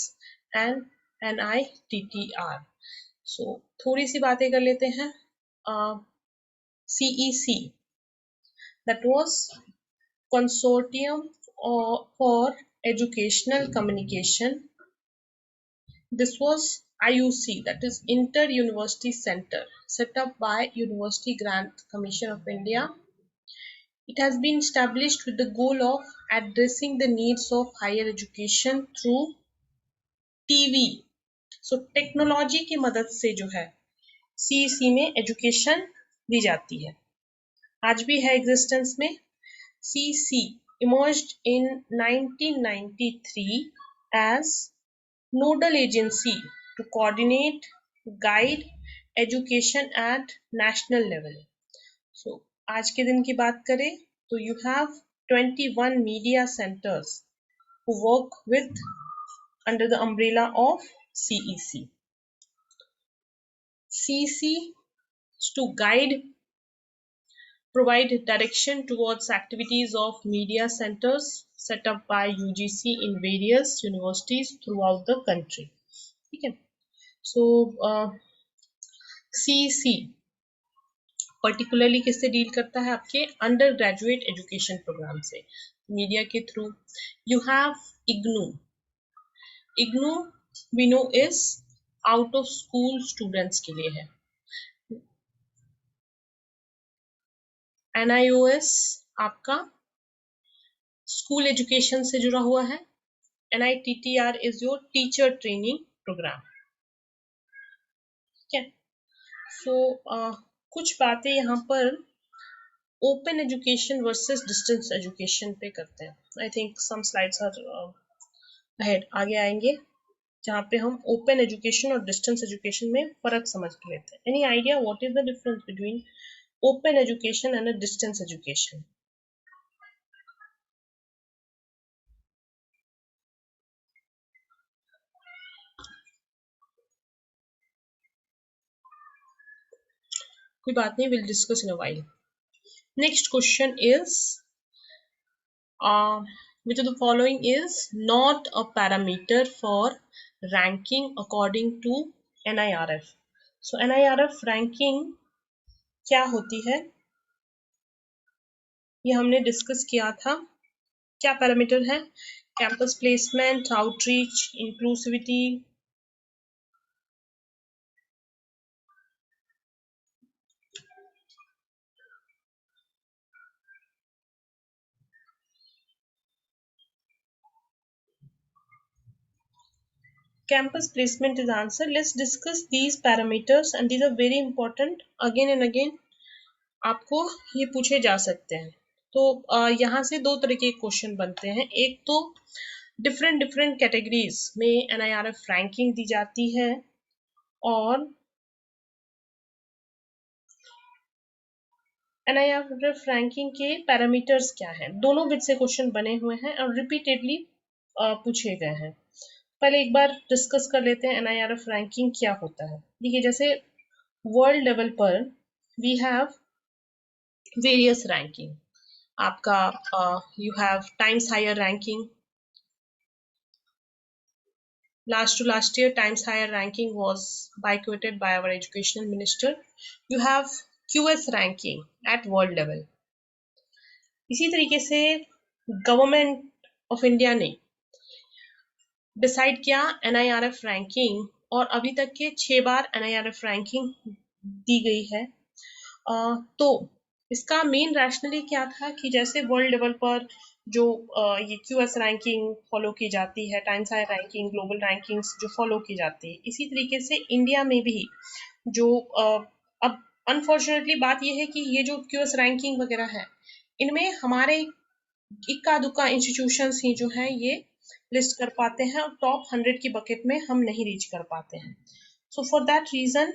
and NITTR. So थोड़ी सी बातें कर लेते हैं. CEC, that was Consortium for Educational Communication. This was IUC, that is Inter University Center, set up by University Grant Commission of India. It has been established with the goal of addressing the needs of higher education through TV. So technology की मदद से जो है CEC में education दी जाती है, आज भी है एग्जिस्टेंस में. CEC emerged in 1993 as nodal agency to coordinate, guide education at national level. So आज के दिन की बात करें तो you have 21 media centers who work with under the umbrella of CEC. CEC is to guide, provide direction towards activities of media centers set up by UGC in various universities throughout the country. ठीक है. So CEC particularly किससे deal करता है? आपके undergraduate education program से, media के through. You have IGNOU. IGNOU we know is out of school students के लिए है. NIOS आपका स्कूल एजुकेशन से जुड़ा हुआ है. NITTR is your teacher training programme. ठीक है. सो कुछ बातें यहाँ पर open education versus distance education पे करते हैं. I think some slides are ahead, आगे आएंगे जहाँ पे हम ओपन एजुकेशन और डिस्टेंस एजुकेशन में फर्क समझ लेते हैं. Any idea what is the difference between open education and a distance education? कोई बात नहीं, will discuss in a while. Next question is which of the following is not a parameter for ranking according to NIRF? So NIRF ranking क्या होती है ये हमने discuss किया था. क्या पैरामीटर है? Campus placement, outreach, inclusivity. Campus placement is answer. Let's discuss these parameters and these are very important. Again and again आपको ये पूछे जा सकते हैं. तो यहाँ से दो तरह के क्वेश्चन बनते हैं. एक तो डिफरेंट डिफरेंट कैटेगरीज में NIRF रैंकिंग दी जाती है और NIRF रैंकिंग के पैरामीटर्स क्या हैं. दोनों बिट से क्वेश्चन बने हुए हैं और रिपीटेडली पूछे गए हैं. पहले एक बार डिस्कस कर लेते हैं NIRF रैंकिंग क्या होता है. देखिए, जैसे वर्ल्ड लेवल पर वी हैव वेरियस रैंकिंग. आपका you have Times Higher ranking. Last year Times Higher ranking was boycotted by our educational minister. You have QS ranking at world level. इसी तरीके से गवर्नमेंट ऑफ इंडिया ने decide किया NIRF ranking और अभी तक के 6 बार NIRF रैंकिंग दी गई है. तो इसका मेन रैशनली क्या था कि जैसे वर्ल्ड लेवल पर जो ये QS रैंकिंग फॉलो की जाती है, Times Higher ranking, global rankings जो फॉलो की जाती है, इसी तरीके से इंडिया में भी जो अब अनफॉर्चुनेटली बात यह है कि ये जो QS रैंकिंग वगैरह है इनमें हमारे इक्का दुक्का इंस्टीट्यूशंस ही जो हैं ये लिस्ट कर पाते हैं और टॉप 100 की बकेट में हम नहीं रीच कर पाते हैं. So for that reason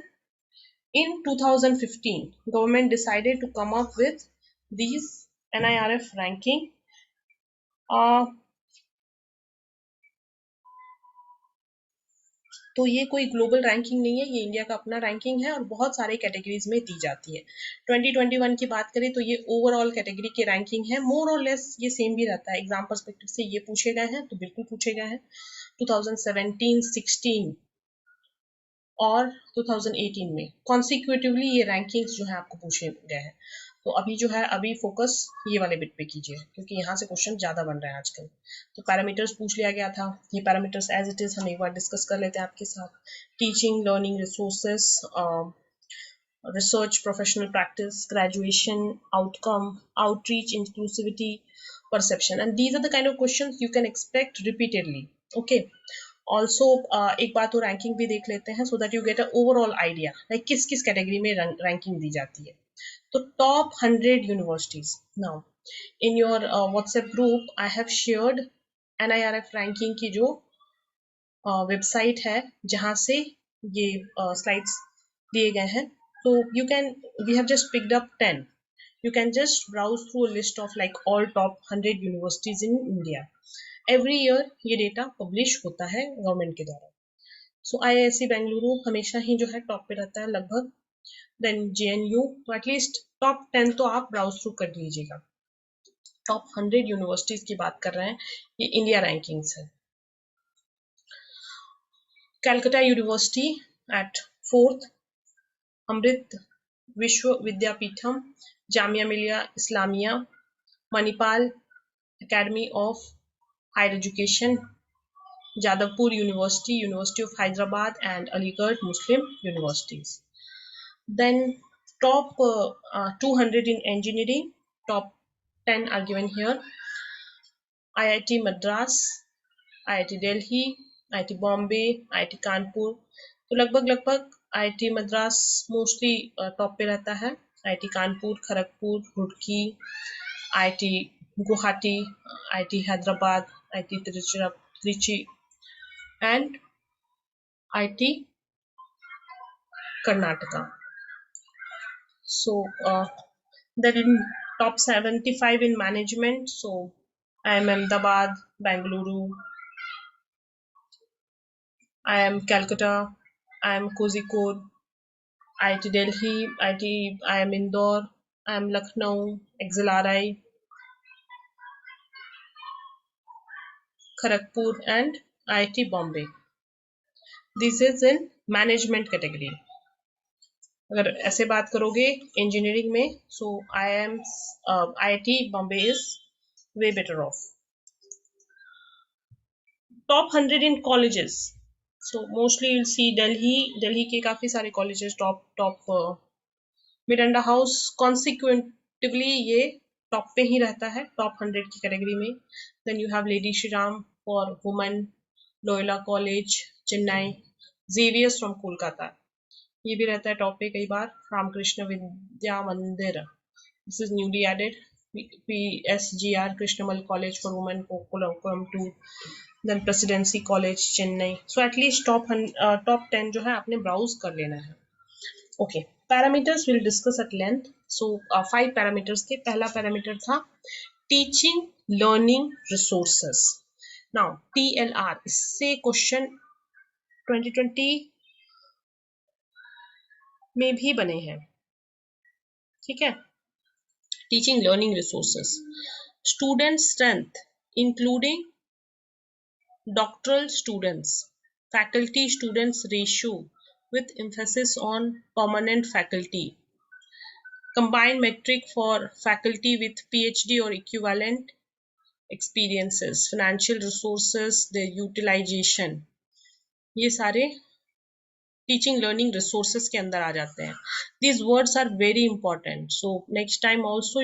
in 2015 government decided to come up with these NIRF ranking. तो ये कोई ग्लोबल रैंकिंग नहीं है, ये इंडिया का अपना रैंकिंग है और बहुत सारे कैटेगरीज में दी जाती है. 2021 की बात करें तो ये ओवरऑल कैटेगरी के रैंकिंग है. मोर और लेस ये सेम भी रहता है. एग्जाम पर्सपेक्टिव से ये पूछे गए हैं तो बिल्कुल पूछे गए हैं. 2017, 16 और 2018 में कॉन्सिक्यूटिवली ये रैंकिंग्स जो है आपको पूछे गए हैं. तो अभी जो है अभी फोकस ये वाले बिट पे कीजिए क्योंकि यहाँ से क्वेश्चन ज़्यादा बन रहे हैं आजकल. तो पैरामीटर्स पूछ लिया गया था. ये पैरामीटर्स एज इट इज़ हम एक बार डिस्कस कर लेते हैं आपके साथ. Teaching, learning resources, research, professional practice, graduation, outcome, outreach, inclusivity, perception. And these are the kind of questions you can expect repeatedly. Okay. Also, एक बात और रैंकिंग भी देख लेते हैं so that you get an overall idea like किस किस category में रैंकिंग दी जाती है. तो top 100 universities. Now in your WhatsApp group I have shared NIRF ranking की जो वेबसाइट है जहाँ से ये स्लाइड्स दिए गए हैं. So you can, we have just picked up 10. You can just browse through a list of like all top 100 universities in India. Every year ये डेटा पब्लिश होता है गवर्नमेंट के द्वारा. So IISc बेंगलुरु हमेशा ही जो है टॉप पे रहता है लगभग. Then JNU, तो एटलीस्ट टॉप 10 तो आप ब्राउज थ्रू कर लीजिएगा. टॉप 100 यूनिवर्सिटीज की बात कर रहे हैं, ये इंडिया रैंकिंग्स है. कैलकाटा यूनिवर्सिटी एट 4th, अमृत विश्व Vidyapeetham, Jamia Millia Islamia, Manipal Academy of Higher Education, Jadavpur University, University of Hyderabad and Aligarh Muslim Universities. Then top 200 in engineering, top 10 are given here. IIT Madras, IIT Delhi, IIT Bombay, IIT Kanpur. तो लगभग IIT Madras mostly top पे रहता है. IIT Kanpur, Kharagpur, Roorkee, IIT Guwahati, IIT Hyderabad, IIT Trichy and IIT Karnataka. So then in top 75 in management, so I am Ahmedabad, Bengaluru, I am Calcutta, I am Kozhikode, IIT Delhi, I am Indore, I am Lucknow, XLRI, Kharagpur and IIT Bombay. This is in management category. अगर ऐसे बात करोगे engineering में, so IIT Bombay is way better off. Top 100 in colleges. So mostly you'll see Delhi के काफी सारे colleges top Miranda House consecutively ये top पे ही रहता है टॉप 100 की कैटेगरी में. Then you have Lady Shri Ram for Women, Loyola College Chennai, Xavier's from Kolkata ये भी रहता है टॉप पे कई बार. Ramakrishna Vidya Mandir, this is newly added. PSGR Krishnammal college for women column 2, then presidency college Chennai. So at least top 10 जो है आपने ब्राउज कर लेना है. Okay, parameters will discuss at length. So 5 parameters के. पहला पैरामीटर था teaching learning resources. Now TLR, इससे क्वेश्चन 2020 में भी बने हैं. ठीक है. Teaching learning resources, student strength including doctoral students, faculty students ratio with emphasis on permanent faculty, combined metric for faculty with PhD or equivalent experiences, financial resources, their utilization, ये सारे teaching learning resources के अंदर आ जाते हैं. These words are very important. So next time also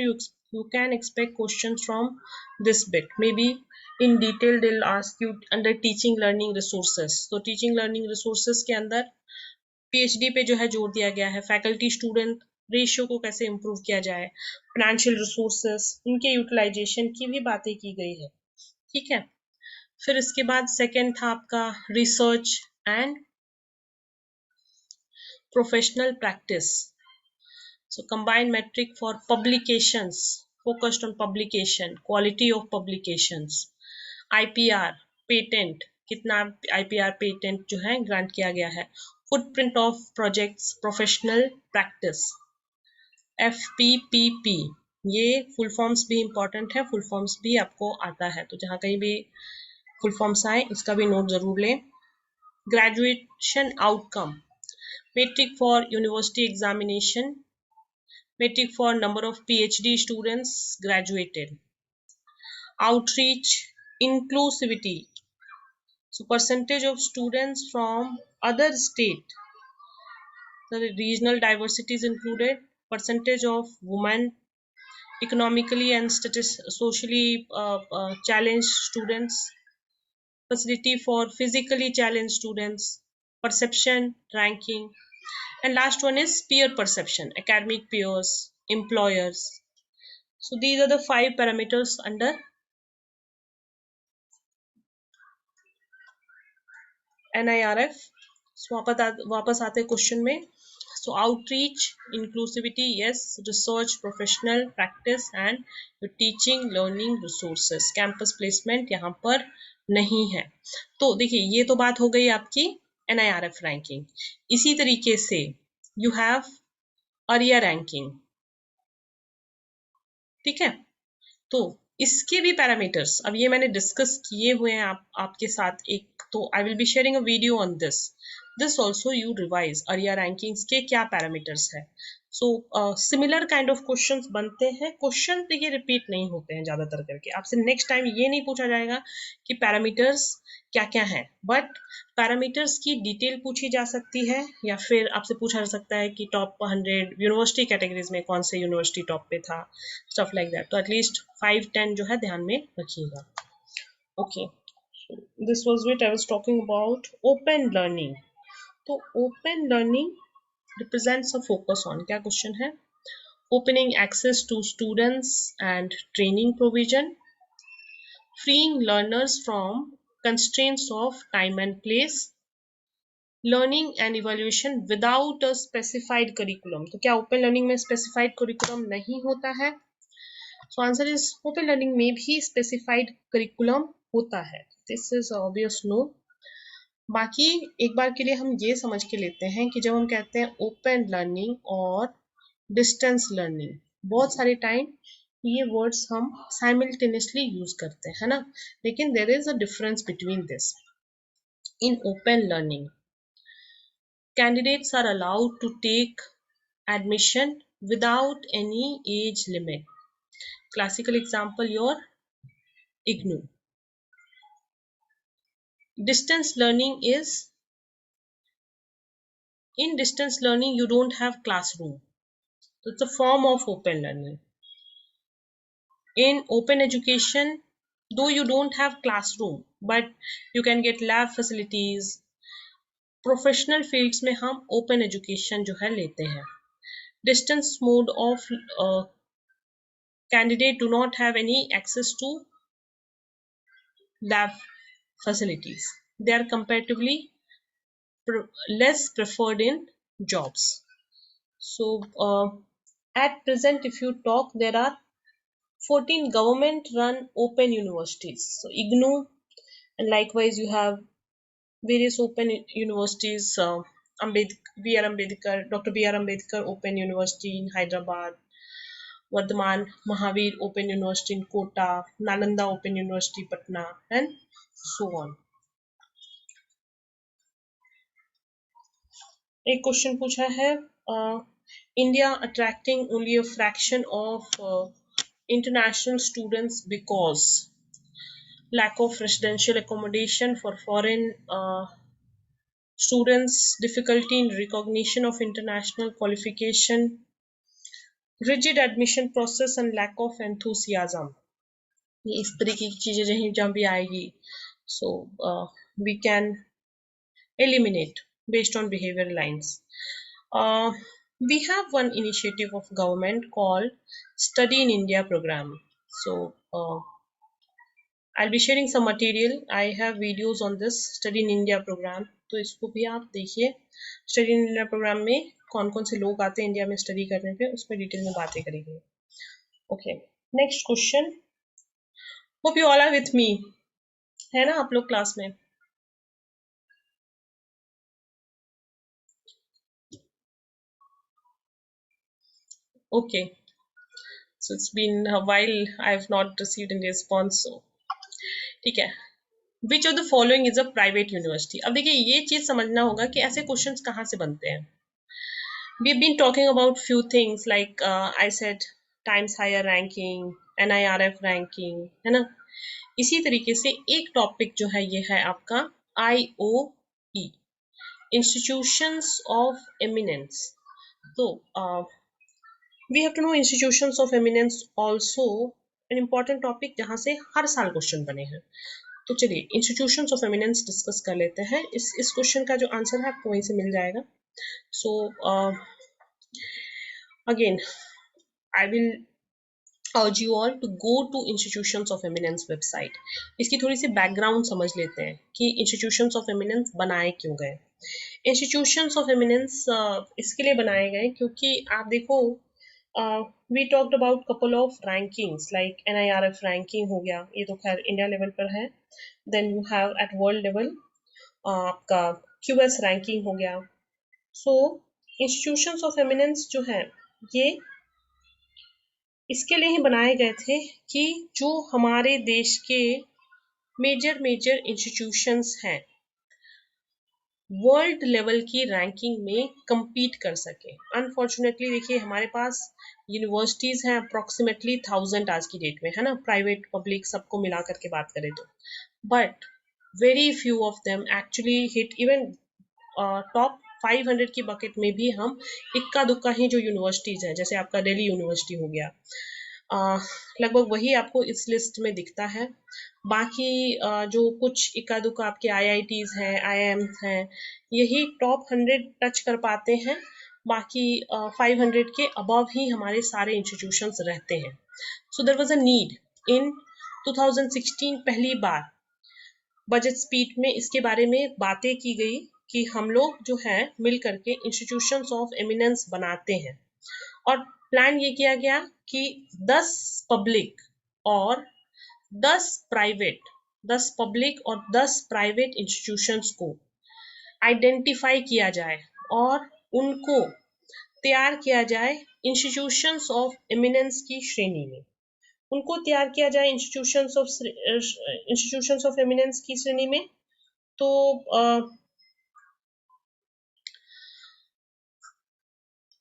you can expect questions from this bit. Maybe in detail they'll ask you under teaching learning resources. So teaching learning resources के अंदर PhD पे जो है जोर दिया गया है, faculty student ratio को कैसे इम्प्रूव किया जाए, फाइनेंशियल रिसोर्सेस उनके यूटिलाइजेशन की भी बातें की गई है. ठीक है. फिर इसके बाद सेकेंड था आपका research and professional practice. So combined metric for publications, focused on publication, quality of publications. IPR, patent, कितना IPR patent जो है ग्रांट किया गया है. Footprint of projects, professional practice. FPPP, ये फुल फॉर्म्स भी इंपॉर्टेंट है, फुल फॉर्म्स भी आपको आता है, तो जहाँ कहीं भी फुल फॉर्म्स आए इसका भी नोट जरूर लें. Graduation outcome, metric for university examination, metric for number of PhD students graduated. Outreach, inclusivity, so percentage of students from other state, the regional diversity is included, percentage of women, economically and socially challenged students, facility for physically challenged students, perception, ranking, and last one is peer perception, academic peers, employers. So these are the 5 parameters under NIRF. So वापस आते question में. So outreach, inclusivity, yes. Research, professional practice and teaching learning resources. Campus placement यहाँ पर नहीं है. तो देखिए ये तो बात हो गई आपकी NIRF रैंकिंग. इसी तरीके से you have ARIA रैंकिंग. ठीक है. तो इसके भी पैरामीटर्स अब ये मैंने डिस्कस किए हुए हैं आपके साथ एक, तो I will be sharing a video on this. This also you revise अरिया रैंकिंग्स के क्या पैरामीटर्स है. So similar kind of questions बनते हैं. क्वेश्चन ये रिपीट नहीं होते हैं ज्यादातर करके. आपसे नेक्स्ट टाइम ये नहीं पूछा जाएगा कि पैरामीटर्स क्या क्या है, बट पैरामीटर्स की डिटेल पूछी जा सकती है, या फिर आपसे पूछा जा सकता है कि टॉप 100 यूनिवर्सिटी कैटेगरीज में कौन से यूनिवर्सिटी टॉप पे था, स्टफ लाइक दैट. तो एटलीस्ट 5-10 जो है ध्यान में रखिएगा. Okay, this was what I was talking about open learning. तो open learning represents a focus on, क्या क्वेश्चन है? Opening access to students and training provision, freeing learners from constraints of time and place, learning and evaluation without a specified curriculum. तो क्या open learning में specified curriculum नहीं होता है? So answer is open learning में भी specified curriculum होता है. This is obvious no. बाकी एक बार के लिए हम ये समझ के लेते हैं कि जब हम कहते हैं ओपन लर्निंग और डिस्टेंस लर्निंग, बहुत सारे टाइम ये वर्ड्स हम साइमल्टेनियसली यूज करते हैं, है ना. लेकिन there is a difference between this. In open learning candidates are allowed to take admission without any age limit. Classical example, your IGNOU. Distance learning is, in distance learning you don't have classroom, so it's a form of open learning. In open education, though you don't have classroom, but you can get lab facilities. Professional fields में हम open education जो है लेते हैं. Distance mode of candidate do not have any access to lab facilities. They are comparatively less preferred in jobs. So at present, if you talk, there are 14 government run open universities. So IGNOU, and likewise you have various open universities, Dr. B.R. Ambedkar Open University in Hyderabad, Vardhaman Mahavir Open University in Kota, Nalanda Open University Patna, and so on. एक question पूछा है, India attracting only a fraction of international students because lack of residential accommodation for foreign students, difficulty in recognition of international qualification, rigid admission process and lack of enthusiasm. ये इस तरीके की चीजें जहाँ भी आएगी, so we can eliminate based on behavior lines. We have one initiative of government called Study in India program. So I'll be sharing some material. I have videos on this Study in India program. तो इसको भी आप देखिए. Study in India program में कौन कौन से लोग आते हैं इंडिया में स्टडी करने पे, उस पर डिटेल में बातें करेंगे. Okay, next question. Hope you all are with me, है ना आप लोग क्लास में? Okay, so it's been a while I have not received any response. So ठीक है. Which of the following is a private university? अब देखिए ये चीज समझना होगा कि ऐसे क्वेश्चंस कहाँ से बनते हैं. We've been talking about few things like I said Times Higher ranking, NIRF ranking, है ना. इसी तरीके से एक टॉपिक जो है ये है आपका IOE, Institutions of Eminence. तो we have to know institutions of eminence also an important topic जहाँ से हर साल क्वेश्चन बने हैं. तो चलिए इंस्टीट्यूशंस ऑफ एमिनेंस डिस्कस कर लेते हैं. इस क्वेश्चन का जो आंसर है आपको वहीं से मिल जाएगा. So again I will urge you all to go to institutions of eminence website. इसकी थोड़ी सी बैकग्राउंड समझ लेते हैं कि institutions of eminence बनाए क्यों गए. institutions of eminence इसके लिए बनाए गए क्योंकि आप देखो we talked about couple of rankings like NIRF ranking हो गया, ये तो खैर इंडिया लेवल पर है. then you have at world level आपका QS ranking हो गया. so institutions of eminence जो है ये इसके लिए ही बनाए गए थे कि जो हमारे देश के मेजर इंस्टीट्यूशंस हैं वर्ल्ड लेवल की रैंकिंग में compete कर सके। अनफॉर्चुनेटली देखिए हमारे पास यूनिवर्सिटीज हैं अप्रोक्सीमेटली 1000 आज की डेट में, है ना, प्राइवेट पब्लिक सबको मिला करके बात करें तो, but very few of them actually hit even top 500 की बकेट में भी हम इक्का दुक्का ही जो यूनिवर्सिटीज हैं, जैसे आपका दिल्ली यूनिवर्सिटी हो गया, लगभग वही आपको इस लिस्ट में दिखता है। बाकी जो कुछ इक्का दुक्का आपके आईआईटीज हैं, आईआईएम्स हैं, यही टॉप 100 टच कर पाते हैं। बाकी 500 के अबव ही हमारे सारे इंस्टीट्यूशंस रहते हैं। So there was a need in 2016 पहली बार बजट स्पीच में इसके बारे में बातें की गई कि हम लोग जो है मिल करके इंस्टीट्यूशंस ऑफ एमिनेंस बनाते हैं, और प्लान ये किया गया कि 10 पब्लिक और 10 प्राइवेट 10 पब्लिक और 10 प्राइवेट इंस्टीट्यूशंस को आइडेंटिफाई किया जाए और उनको तैयार किया जाए इंस्टीट्यूशंस ऑफ एमिनेंस की श्रेणी में। उनको तैयार किया जाए इंस्टीट्यूशंस ऑफ एमिनेंस की श्रेणी में। तो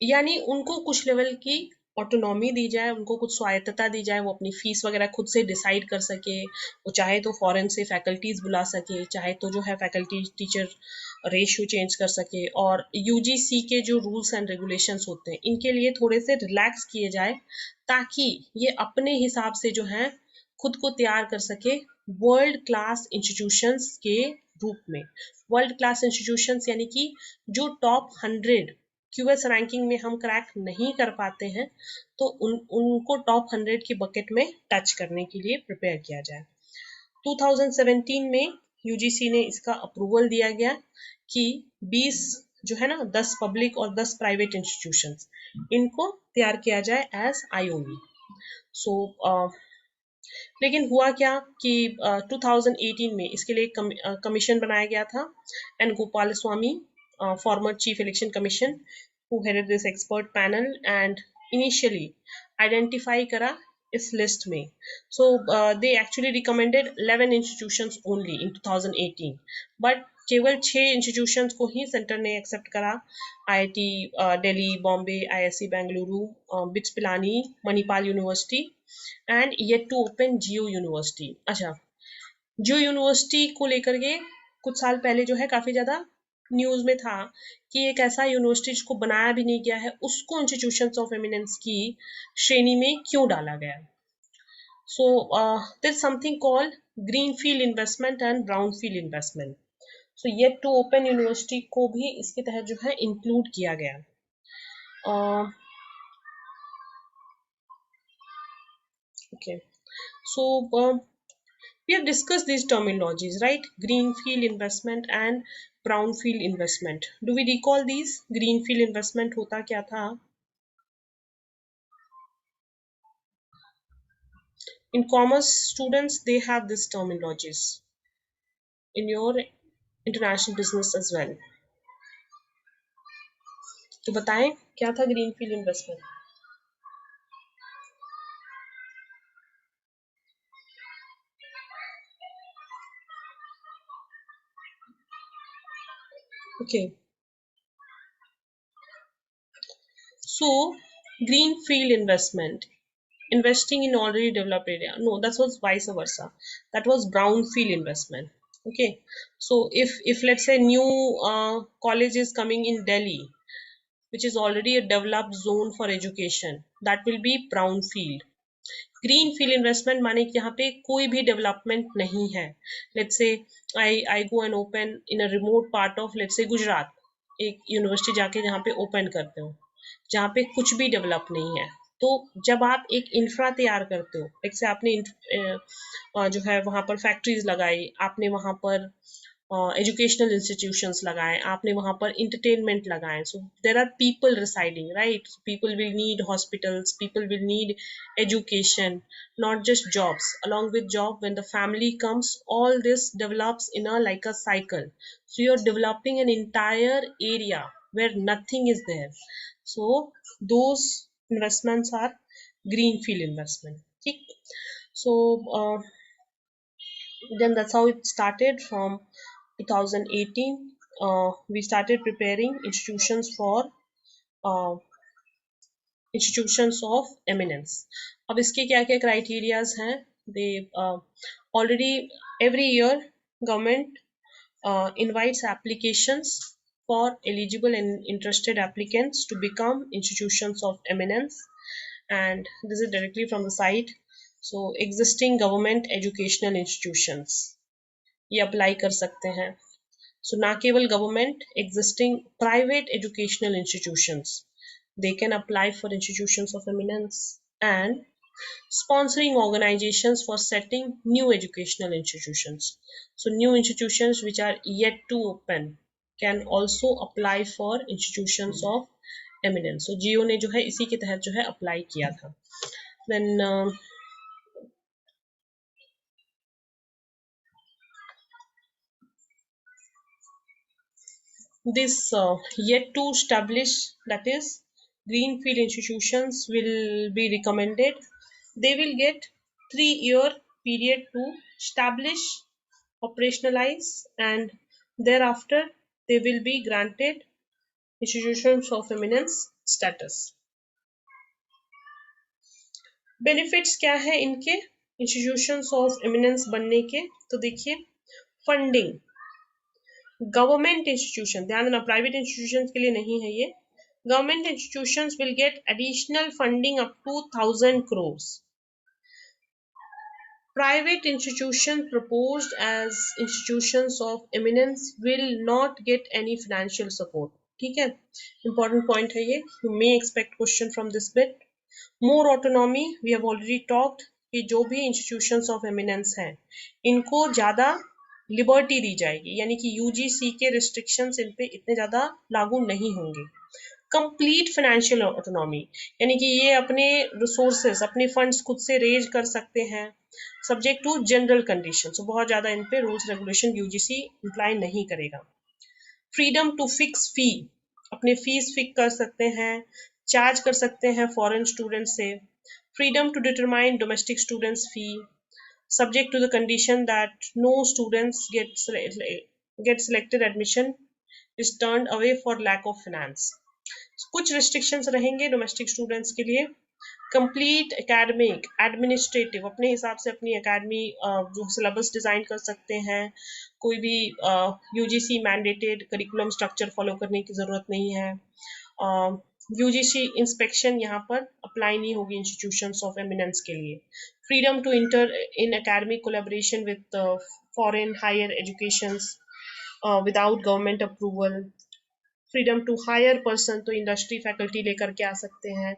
यानी उनको कुछ लेवल की ऑटोनॉमी दी जाए, उनको कुछ स्वायत्तता दी जाए, वो अपनी फीस वगैरह खुद से डिसाइड कर सके, वो चाहे तो फॉरेन से फैकल्टीज बुला सके, चाहे तो जो है फैकल्टी टीचर रेशियो चेंज कर सके, और यूजीसी के जो रूल्स एंड रेगुलेशंस होते हैं इनके लिए थोड़े से रिलैक्स किए जाए, ताकि ये अपने हिसाब से जो है खुद को तैयार कर सके वर्ल्ड क्लास इंस्टीट्यूशंस के रूप में। वर्ल्ड क्लास इंस्टीट्यूशंस यानी कि जो टॉप 100 क्यूएस रैंकिंग में हम क्रैक नहीं कर पाते हैं, तो उनको टॉप 100 की बकेट में टच करने के लिए प्रिपेयर किया जाए। 2017 में यूजीसी ने इसका अप्रूवल दिया गया कि 20 जो है ना 10 पब्लिक और 10 प्राइवेट इंस्टीट्यूशंस, इनको तैयार किया जाए एज आईओई। सो लेकिन हुआ क्या कि 2018 में इसके लिए कमीशन बनाया गया था, and Gopal Swami, former chief election commission, who headed this expert panel and initially identify करा इस लिस्ट में। so they actually recommended 11 institutions only in 2018, but केवल 6 इंस्टीट्यूशंस को ही सेंटर ने एक्सेप्ट करा। IIT Delhi, Bombay, IISc Bengaluru, BITS Pilani, Manipal University and yet to open Jio University. अच्छा, Jio university को लेकर के कुछ साल पहले जो है काफी ज्यादा न्यूज में था कि एक ऐसा यूनिवर्सिटी जिसको बनाया भी नहीं गया है उसको इंस्टीट्यूशंस ऑफ एमिनेंस की श्रेणी में क्यों डाला गया। So there something called green field investment and brown field investment. So yet to open university को भी इसके तहत जो है इंक्लूड किया गया। Okay, so we have discussed these terminologies, right? Greenfield investment and brownfield investment. Do we recall these? Greenfield investment होता क्या था? In commerce students, they have these terminologies in your international business as well. तो बताएं क्या था greenfield investment? Okay, so greenfield investment, investing in already developed area. No, that was vice versa. That was brownfield investment. Okay, so if let's say new college is coming in Delhi, which is already a developed zone for education, that will be brownfield. Green field investment माने कि यहाँ पे कोई भी development नहीं है। Let's say I go and open in a remote part of let's say Gujarat, एक university जाके जहाँ पे ओपन करते हो जहाँ पे कुछ भी डेवलप नहीं है। तो जब आप एक इंफ्रा तैयार करते हो, लेट्स से आपने जो है वहाँ पर फैक्ट्रीज लगाई, आपने वहाँ पर एजुकेशनल इंस्टीट्यूशंस लगाए, आपने वहाँ पर इंटरटेनमेंट लगाए, so there are people residing, right? People will need hospitals, people will need education, not just jobs. Along with job, when the family comes, all this develops in a like a cycle. So you're developing an entire area where nothing is there. So those investments are greenfield investment. Okay? So then that's how it started from 2018. we started preparing institutions of eminence. अब इसके क्या क्या criterias हैं? They already every year government invites applications for eligible and interested applicants to become institutions of eminence, and this is directly from the site. So existing government educational institutions ये apply कर सकते हैं. So ना केवल government, existing private educational institutions, they can apply for institutions of eminence, and sponsoring organizations for setting new educational institutions. So new institutions which are yet to open can also apply for institutions of eminence. So जियो ने जो है इसी के तहत जो है apply किया था. Then this yet to establish, that is greenfield institutions, will be recommended. They will get 3-year period to establish, operationalize, and thereafter they will be granted institutions of eminence status. Benefits क्या है इनके institutions of eminence बनने के? तो देखिए, funding, government institution, ध्यान देना private institutions के लिए नहीं है ये. Government institutions will get additional funding up to 1,000 crores. Private institutions proposed as institutions of eminence will not get any financial support. ठीक है, important point है ये. You may expect question from this bit. More autonomy, we have already talked कि जो भी institutions of eminence हैं इनको ज़्यादा लिबर्टी दी जाएगी, यानी कि यूजीसी के रिस्ट्रिक्शंस इन पे इतने ज़्यादा लागू नहीं होंगे. कंप्लीट फाइनेंशियल ऑटोनॉमी, यानी कि ये अपने रिसोर्सेस, अपने फंड्स खुद से रेज कर सकते हैं, सब्जेक्ट टू जनरल कंडीशन. सो बहुत ज़्यादा इन पे रूल्स रेगुलेशन यूजीसी इम्प्लाई नहीं करेगा. फ्रीडम टू फिक्स फी, अपने फीस फिक्स कर सकते हैं, चार्ज कर सकते हैं फॉरेन स्टूडेंट से. Freedom to determine domestic students fee, subject to the condition that no students get selected admission is turned away for lack of finance. कुछ restrictions रहेंगे डोमेस्टिक स्टूडेंट्स के लिए. कंप्लीट एकेडमिक एडमिनिस्ट्रेटिव, अपने हिसाब से अपनी academy जो सिलेबस डिज़ाइन कर सकते हैं, कोई भी UGC mandated curriculum structure follow करने की ज़रूरत नहीं है. यूजीसी इंस्पेक्शन यहाँ पर अप्लाई नहीं होगी इंस्टीट्यूशंस ऑफ एमिनेंस के लिए. Freedom to enter in academic collaboration with foreign higher educations without government approval. Freedom to hire person, तो इंडस्ट्री फैकल्टी लेकर के आ सकते हैं,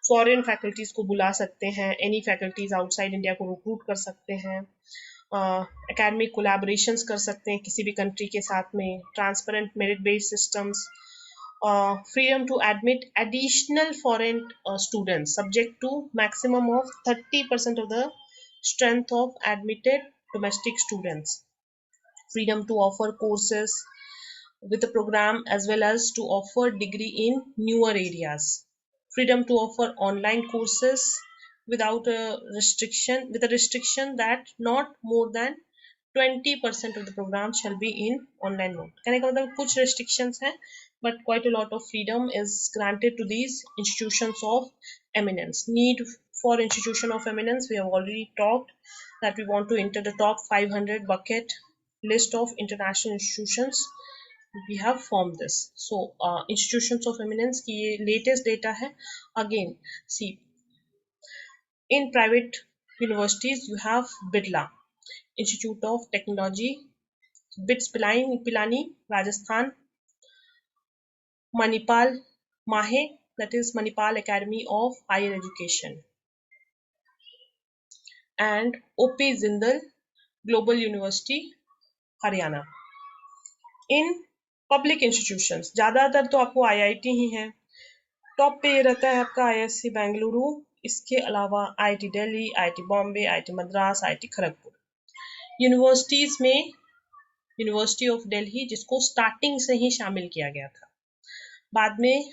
फॉरेन फैकल्टीज को बुला सकते हैं, एनी फैकल्टीज आउटसाइड इंडिया को रिक्रूट कर सकते हैं, एकेडमिक कोलैबोरेशंस कर सकते हैं किसी भी कंट्री के साथ में, transparent merit based systems. Freedom to admit additional foreign students subject to maximum of 30% of the strength of admitted domestic students. Freedom to offer courses with a program as well as to offer degree in newer areas. Freedom to offer online courses without a restriction, with a restriction that not more than 20% of the program shall be in online mode. कहने का मतलब कुछ restrictions हैं, but quite a lot of freedom is granted to these institutions of eminence. Need for institution of eminence, we have already talked that we want to enter the top 500 bucket list of international institutions. We have formed this. So institutions of eminence की ये latest data है. Again, see, in private universities you have BIDLA, Institute of Technology, BITS Pilani, Rajasthan, Manipal Mahe, that is Manipal Academy of Higher Education, and OP Zindal Global University, Haryana. In public institutions ज़्यादातर तो आपको IIT ही है. Top पे ये रहता है आपका IISc Bengaluru, इसके अलावा IIT Delhi, IIT Bombay, IIT Madras, IIT Kharagpur. Universities में यूनिवर्सिटी ऑफ दिल्ली, जिसको स्टार्टिंग से ही शामिल किया गया था, बाद में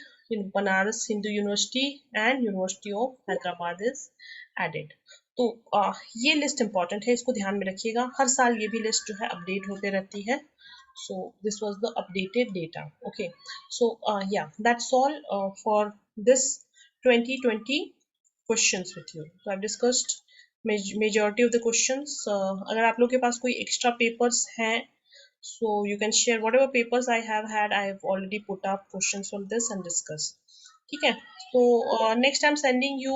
Banaras Hindu University and University of Hyderabad is added. तो ये लिस्ट इंपॉर्टेंट है, इसको ध्यान में रखिएगा. हर साल ये भी लिस्ट जो है अपडेट होते रहती है. So this was the updated data. Okay, so yeah, that's all for this 2020 questions with you. So I've discussed majority of the questions. अगर आप लोग के पास कोई extra papers हैं, so you can share whatever papers I have had. I have already put up questions from this and discussed. ठीक है, so next I'm sending you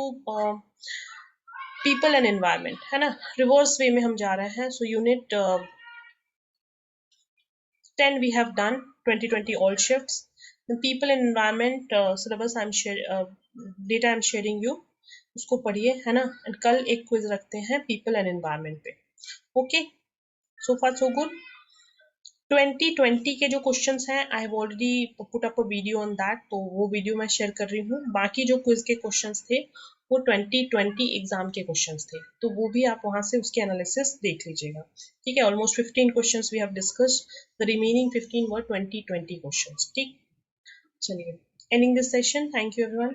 people and environment, है ना, रिवर्स वे में हम जा रहे हैं. So unit 10 we have done 2020 all shifts. The people and environment syllabus I'm share data I'm sharing you, उसको पढ़िए, है ना. एंड कल एक क्विज रखते हैं people and environment पे. ओके, सो फार सो गुड. 2020 के जो क्वेश्चंस हैं I have already put up a video on that, तो वो वीडियो मैं शेयर कर रही हूँ. बाकी जो क्विज के क्वेश्चंस थे वो 2020 एग्जाम के क्वेश्चंस थे, तो वो भी आप वहां से उसके एनालिसिस देख लीजिएगा. ठीक है, almost 15 questions we have discussed, the remaining 15 were 2020 questions. ठीक, चलिए, ending this session. Thank you everyone.